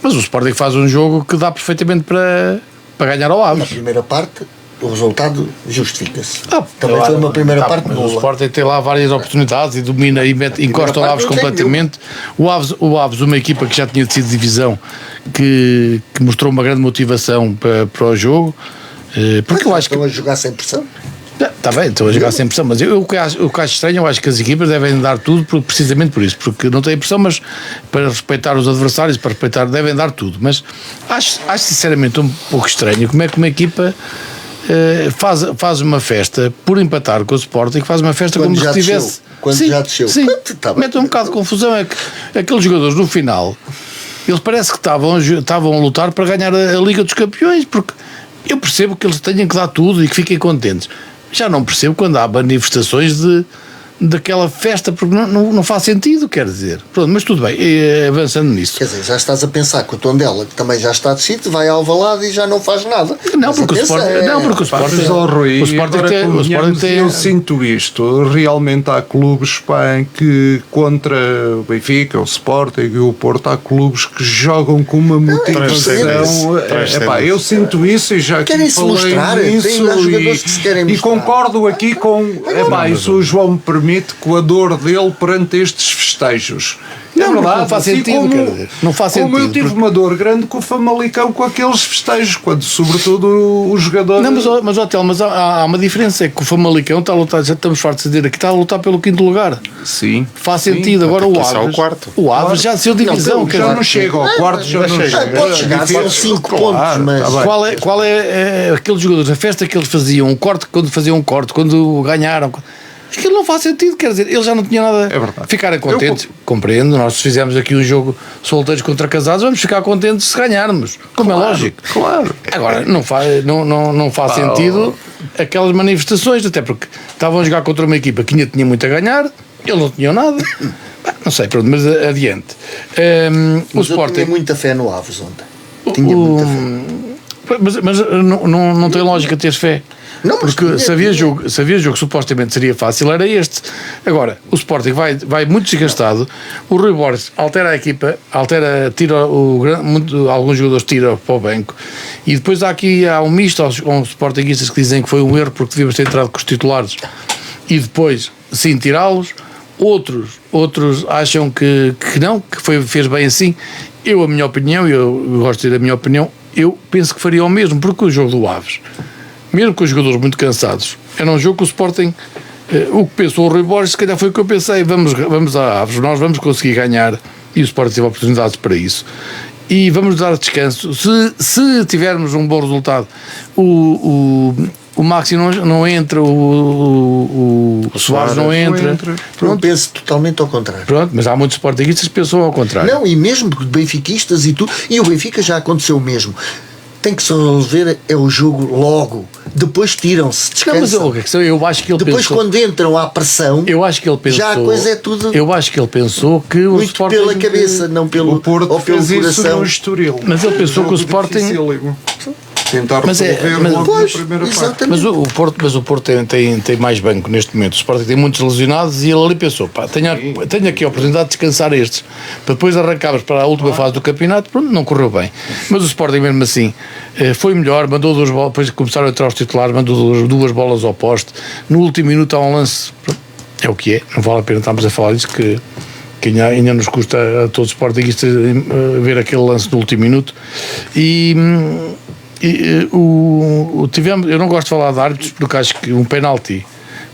Mas o Sporting faz um jogo que dá perfeitamente para ganhar ao Aves. Na primeira parte o resultado justifica-se. Também foi uma primeira parte nula. O Sporting tem lá várias oportunidades e domina e encosta o Aves completamente. O Aves, uma equipa que já tinha sido divisão, que mostrou uma grande motivação para o jogo. Porque eu acho que estão a jogar sem pressão. Está bem, estou a jogar sem pressão, mas o que acho estranho, eu acho que as equipas devem dar tudo precisamente por isso, porque não têm pressão, mas para respeitar os adversários, devem dar tudo. Mas acho sinceramente um pouco estranho como é que uma equipa faz uma festa por empatar com o Sporting, faz uma festa quando como se tivesse. Já desceu. Sim, mete um bocado de confusão. É que aqueles jogadores no final, eles parece que estavam a lutar para ganhar a Liga dos Campeões, porque eu percebo que eles tenham que dar tudo e que fiquem contentes. Já não percebo quando há manifestações daquela festa, porque não faz sentido, quer dizer. Pronto, mas tudo bem, avançando nisso. Quer dizer, já estás a pensar que o Tondela, que também já está descido, vai ao Alvalade e já não faz nada. Não, porque o Sporting tem... Eu sinto isto, realmente há clubes que contra o Benfica, o Sporting e o Porto, há clubes que jogam com uma motivação. Eu sinto isso e já querem se mostrar, isso tem lá jogadores que se querem mostrar. E concordo aqui com isso o João me permite, com a dor dele perante estes festejos. Não, verdade, não faz sentido, quer dizer, não faz sentido. Como eu tive uma dor grande com o Famalicão com aqueles festejos, quando sobretudo os jogadores... Não, mas há uma diferença, é que o Famalicão está a lutar, já estamos fartos de dizer aqui, está a lutar pelo 5º lugar. Sim. Faz sentido, agora o Aves já saiu divisão. Já não chega ao quarto, já não chega. Pode chegar, são 5 pontos, mas... Qual é aqueles jogadores, a festa que eles faziam, quando faziam um corte, quando ganharam... Aquilo não faz sentido, quer dizer, eles já não tinham nada. É verdade. Ficarem contentes, compreendo. Nós fizemos aqui um jogo solteiros contra casados, vamos ficar contentes se ganharmos, como é lógico. Claro. Agora, não faz sentido aquelas manifestações, até porque estavam a jogar contra uma equipa que ainda tinha muito a ganhar, eles não tinham nada. Não sei, pronto, mas adiante. O Sporting tinha muita fé no Aves ontem. Tinha muita fé. Mas não tem lógica ter fé. Não, mas porque se havia jogo que supostamente seria fácil, era este. Agora, o Sporting vai muito desgastado. O Rui Borges altera a equipa, tira alguns jogadores tira para o banco. E depois há um misto aos sportinguistas que dizem que foi um erro porque devíamos ter entrado com os titulares e depois sim tirá-los. Outros acham que não, que fez bem assim. A minha opinião, eu gosto de dizer a minha opinião, eu penso que faria o mesmo, porque o jogo do Aves, mesmo com os jogadores muito cansados, era um jogo que o Sporting, o que pensou o Rui Borges, se calhar foi o que eu pensei, vamos a Aves, nós vamos conseguir ganhar, e o Sporting teve oportunidades para isso, e vamos dar descanso. Se tivermos um bom resultado, o Maxi não entra, o Soares não entra. Eu penso totalmente ao contrário. Pronto, mas há muitos sportinguistas que pensam ao contrário. Não, e mesmo benfiquistas e tudo, e o Benfica já aconteceu o mesmo. Tem que se resolver o jogo logo. Depois tiram-se, descansam. Não, mas eu acho que ele depois pensou, quando entram à pressão, eu acho que ele pensou, já a coisa é tudo. Eu acho que ele pensou que o muito Sporting, pela cabeça, não pelo, o Porto ou pelo fez coração. isso no Estoril. Mas ele pensou que o Sporting... Dificílimo. Tentar Mas resolver logo na primeira parte. Mas o Porto tem mais banco neste momento. O Sporting tem muitos lesionados e ele ali pensou, tenho aqui a oportunidade de descansar estes, para depois arrancarmos para a última fase do campeonato. Pronto, não correu bem, mas o Sporting mesmo assim foi melhor, mandou 2 bolas, depois começaram a entrar os titulares, mandou 2 bolas ao poste. No último minuto há um lance, é o que é, não vale a pena estarmos a falar disso, que ainda nos custa a todos os sportinguistas ver aquele lance no último minuto. Eu não gosto de falar de árbitros porque acho que um penalti,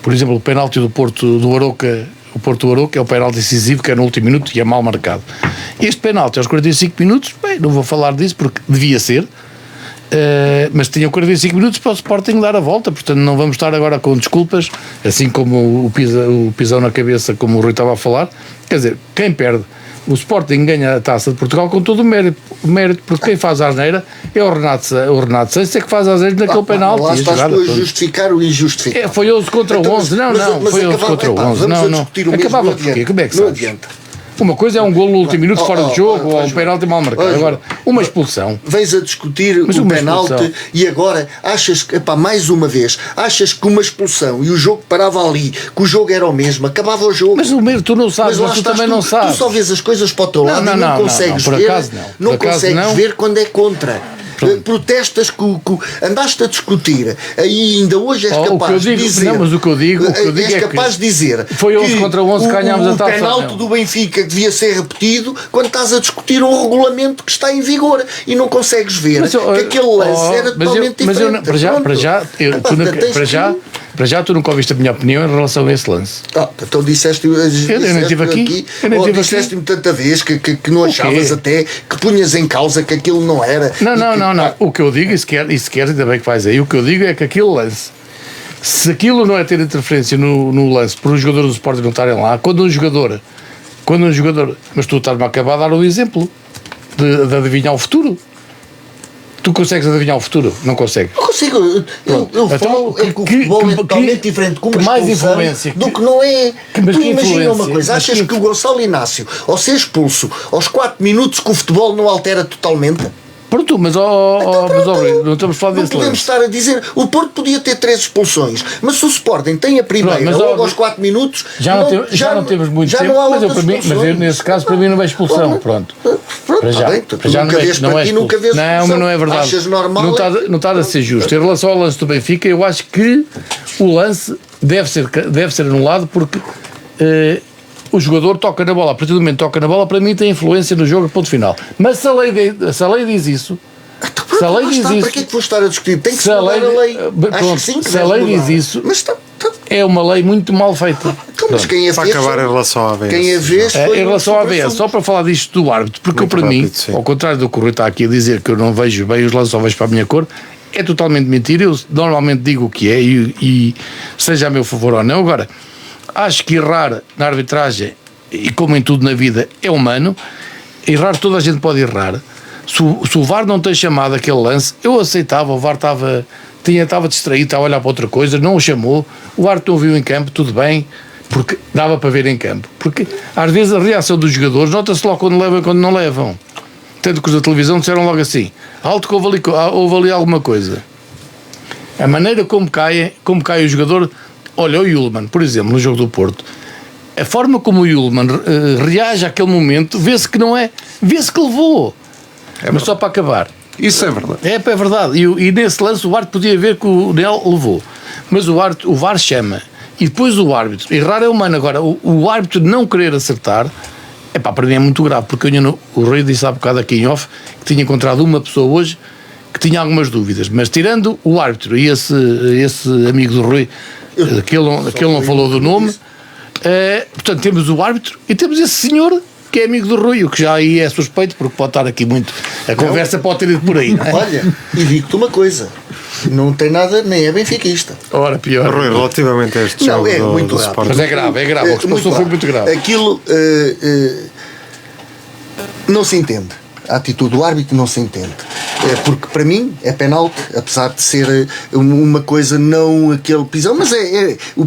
por exemplo, o penalti do Porto do Arouca, o Porto do Arouca é o penalti decisivo, que é no último minuto e é mal marcado. Este penalti aos 45 minutos, não vou falar disso porque devia ser, mas tinha 45 minutos para o Sporting dar a volta, portanto não vamos estar agora com desculpas, assim como o pisão na cabeça, como o Rui estava a falar. Quer dizer, quem perde, o Sporting ganha a Taça de Portugal com todo o mérito, porque quem faz a asneira é o Renato Sanches, é que faz a asneira naquele penalti. Lá estás tu a justificar o injustificável. Foi 11 contra 11, foi 11 contra 11, não. Acabava porquê? Como é que sabes? Uma coisa é um golo no último minuto fora de jogo ou um penalti mal marcado. Agora, uma expulsão. Vens a discutir o penalti e agora achas que, mais uma vez, achas que uma expulsão e o jogo parava ali, que o jogo era o mesmo, acabava o jogo. Mas o mesmo, tu não sabes, mas tu também não sabes. Tu só vês as coisas para o teu lado e não consegues ver. Não consegues ver quando é contra. Protestas, andaste a discutir, aí ainda hoje és capaz de dizer. Não, mas o que eu digo és capaz de dizer foi 11 contra 11 que ganhámos a taça. O penalti do Benfica devia ser repetido quando estás a discutir um regulamento que está em vigor e não consegues ver que aquele lance era totalmente diferente. Para já tu nunca ouviste a minha opinião em relação a esse lance. Então disseste eu nem estive aqui. Disseste-me tanta vez que não achavas até que punhas em causa que aquilo não era. Não. O que eu digo, e se quer, ainda bem que vais aí, o que eu digo é que aquele lance, se aquilo não é ter interferência no lance, por os jogadores do Sporting não estarem lá, quando um jogador, mas tu estás-me a acabar de dar um exemplo de adivinhar o futuro. Tu consegues adivinhar o futuro? Não consegues. Não consigo. Eu falo que o futebol é totalmente diferente com uma expulsão do que não é. Tu imagina uma coisa, achas que o Gonçalo Inácio, ao ser expulso aos 4 minutos, que o futebol não altera totalmente? Pronto, mas não estamos a falar desse lance. Não podemos estar a dizer, o Porto podia ter 3 expulsões, mas se o Sporting tem a primeira logo aos 4 minutos, já não temos muito tempo, mas nesse caso para mim não é expulsão, pronto. Para já não é expulsão. Não, mas não é verdade. Achas normal? Não está a ser justo. Em relação ao lance do Benfica, eu acho que o lance deve ser anulado porque o jogador toca na bola, a partir do momento que toca na bola, para mim tem influência no jogo, ponto final. Mas se a lei diz isso, se a lei diz isso, para que é que vou estar a discutir? Tem que se mudar a lei. Acho que sim, se a lei diz isso, é uma lei muito mal feita. Mas quem a para fez, acabar em relação à ABS. Quem a vez em relação à ABS, só para falar disto do árbitro, porque para mim, ao contrário do que o Rui está aqui a dizer, que eu não vejo bem os lances, só vejo para a minha cor, é totalmente mentira. Eu normalmente digo o que é e seja a meu favor ou não. Agora, acho que errar na arbitragem, e como em tudo na vida, é humano. Errar, toda a gente pode errar. Se o VAR não tem chamado aquele lance, eu aceitava, o VAR estava distraído, estava a olhar para outra coisa, não o chamou, o árbitro não viu em campo, tudo bem, porque dava para ver em campo. Porque às vezes a reação dos jogadores nota-se logo quando levam e quando não levam. Tanto que os da televisão disseram logo assim, alto que houve ali alguma coisa. A maneira como cai o jogador, olha o Yulman, por exemplo, no jogo do Porto, a forma como o Yulman reage àquele momento, vê-se que não é, vê-se que levou. Mas só para acabar. Isso é verdade. É verdade. E nesse lance o árbitro podia ver que o Nel levou. Mas o VAR chama. E depois o árbitro. Errar é humano. Agora, o árbitro não querer acertar, para mim é muito grave. Porque o Rui disse há bocado aqui em off que tinha encontrado uma pessoa hoje que tinha algumas dúvidas. Mas tirando o árbitro e esse amigo do Rui, que ele não falou do nome, portanto temos o árbitro e temos esse senhor que é amigo do Rui, o que já aí é suspeito, porque pode estar aqui muito. A conversa pode ter ido por aí, não é? Olha, e digo-te uma coisa: não tem nada, nem é benfiquista. Ora, pior. Rui, relativamente a este jogo é muito grave. Sporting. Mas é grave. O que se passou foi muito grave. Aquilo não se entende. A atitude do árbitro não se entende. Porque para mim é penalti, apesar de ser uma coisa não aquele pisão, mas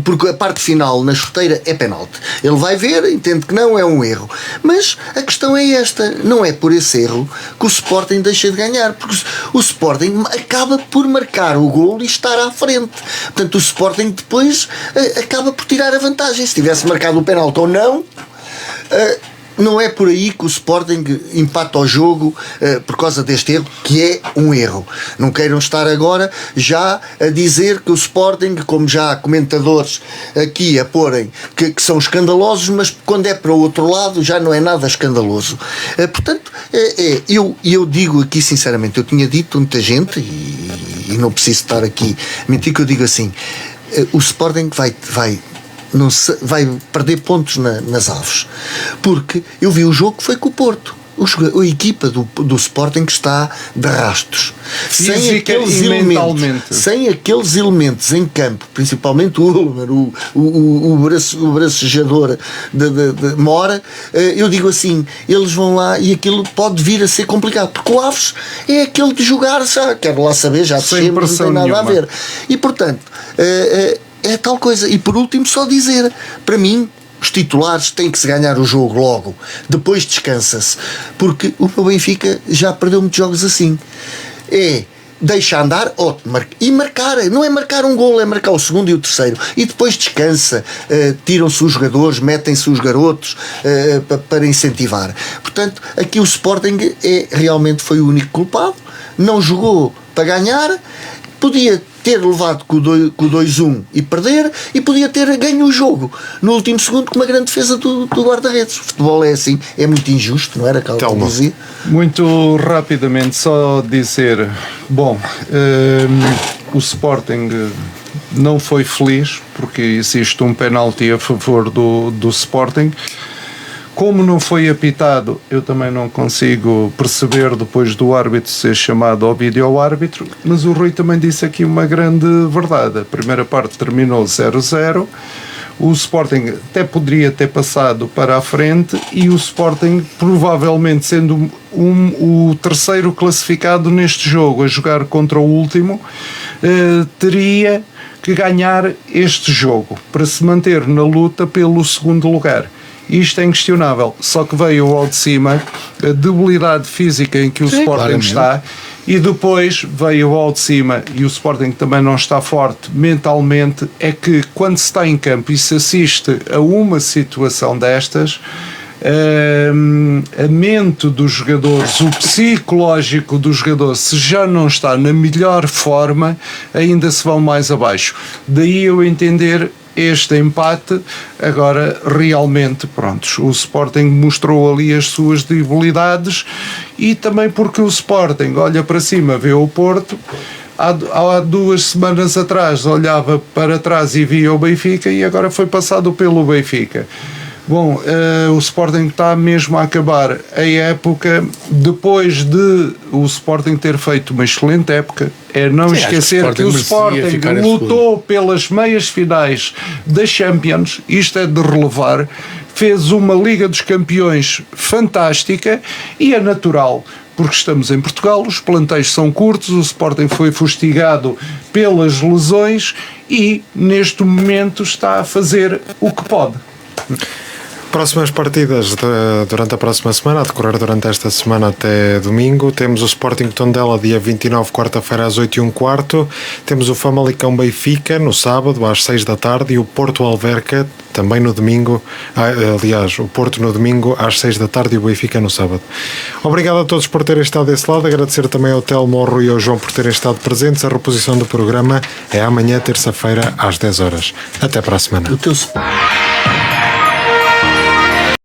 porque a parte final na chuteira é penalti. Ele vai ver, entende que não é um erro. Mas a questão é esta: não é por esse erro que o Sporting deixa de ganhar, porque o Sporting acaba por marcar o golo e estar à frente. Portanto, o Sporting depois acaba por tirar a vantagem. Se tivesse marcado o penalti ou não, não é por aí que o Sporting empata o jogo por causa deste erro, que é um erro. Não queiram estar agora já a dizer que o Sporting, como já há comentadores aqui a porem, que são escandalosos, mas quando é para o outro lado já não é nada escandaloso. Portanto, eu digo aqui sinceramente, eu tinha dito a muita gente, e não preciso estar aqui a mentir, que eu digo assim: o Sporting vai perder pontos nas aves, porque eu vi o jogo que foi com o Porto. A equipa do Sporting está de rastos, sem aqueles elementos em campo, principalmente o Ulmer, o bracejador de Mora. Eu digo assim, eles vão lá e aquilo pode vir a ser complicado, porque o Aves é aquele de jogar, já quero lá saber, já sempre não tem nada a ver. E portanto é tal coisa. E por último, só dizer, para mim, os titulares têm que se ganhar o jogo logo, depois descansa-se, porque o meu Benfica já perdeu muitos jogos assim. Deixa andar, e marcar, não é marcar um golo, é marcar o segundo e o terceiro, e depois descansa, tiram-se os jogadores, metem-se os garotos para incentivar. Portanto, aqui o Sporting realmente foi o único culpado, não jogou para ganhar, podia ter levado com o 2-1 e perder, e podia ter ganho o jogo no último segundo com uma grande defesa do guarda-redes. O futebol é assim, é muito injusto, não era aquilo que eu dizia? Muito rapidamente, só dizer, o Sporting não foi feliz, porque existe um penalti a favor do Sporting. Como não foi apitado, eu também não consigo perceber depois do árbitro ser chamado ao vídeo-árbitro, mas o Rui também disse aqui uma grande verdade. A primeira parte terminou 0-0, o Sporting até poderia ter passado para a frente, e o Sporting, provavelmente sendo o terceiro classificado neste jogo, a jogar contra o último, teria que ganhar este jogo para se manter na luta pelo segundo lugar. Isto é inquestionável, só que veio ao de cima a debilidade física em que o Sporting está, e depois veio ao de cima, e o Sporting também não está forte mentalmente, é que quando se está em campo e se assiste a uma situação destas, a mente dos jogadores, o psicológico dos jogadores, se já não está na melhor forma, ainda se vão mais abaixo. Daí eu entender este empate. Agora realmente, o Sporting mostrou ali as suas debilidades, e também porque o Sporting olha para cima, vê o Porto. Há 2 semanas atrás olhava para trás e via o Benfica, e agora foi passado pelo Benfica. O Sporting está mesmo a acabar a época, depois de o Sporting ter feito uma excelente época. Não esquecer que o Sporting lutou pelas meias finais da Champions, isto é de relevar, fez uma Liga dos Campeões fantástica, e é natural porque estamos em Portugal, os plantéis são curtos, o Sporting foi fustigado pelas lesões e neste momento está a fazer o que pode. Próximas partidas durante a próxima semana, a decorrer durante esta semana até domingo. Temos o Sporting Tondela dia 29, quarta-feira às 8h15. Temos o Famalicão Benfica no sábado às 6 da tarde e o Porto Alverca também no domingo, aliás, o Porto no domingo às 6 da tarde e o Benfica no sábado. Obrigado a todos por terem estado desse lado, agradecer também ao Telmo, ao Rui e ao João por terem estado presentes. A reposição do programa é amanhã, terça-feira, às 10 horas. Até para a semana. O teu Sporting.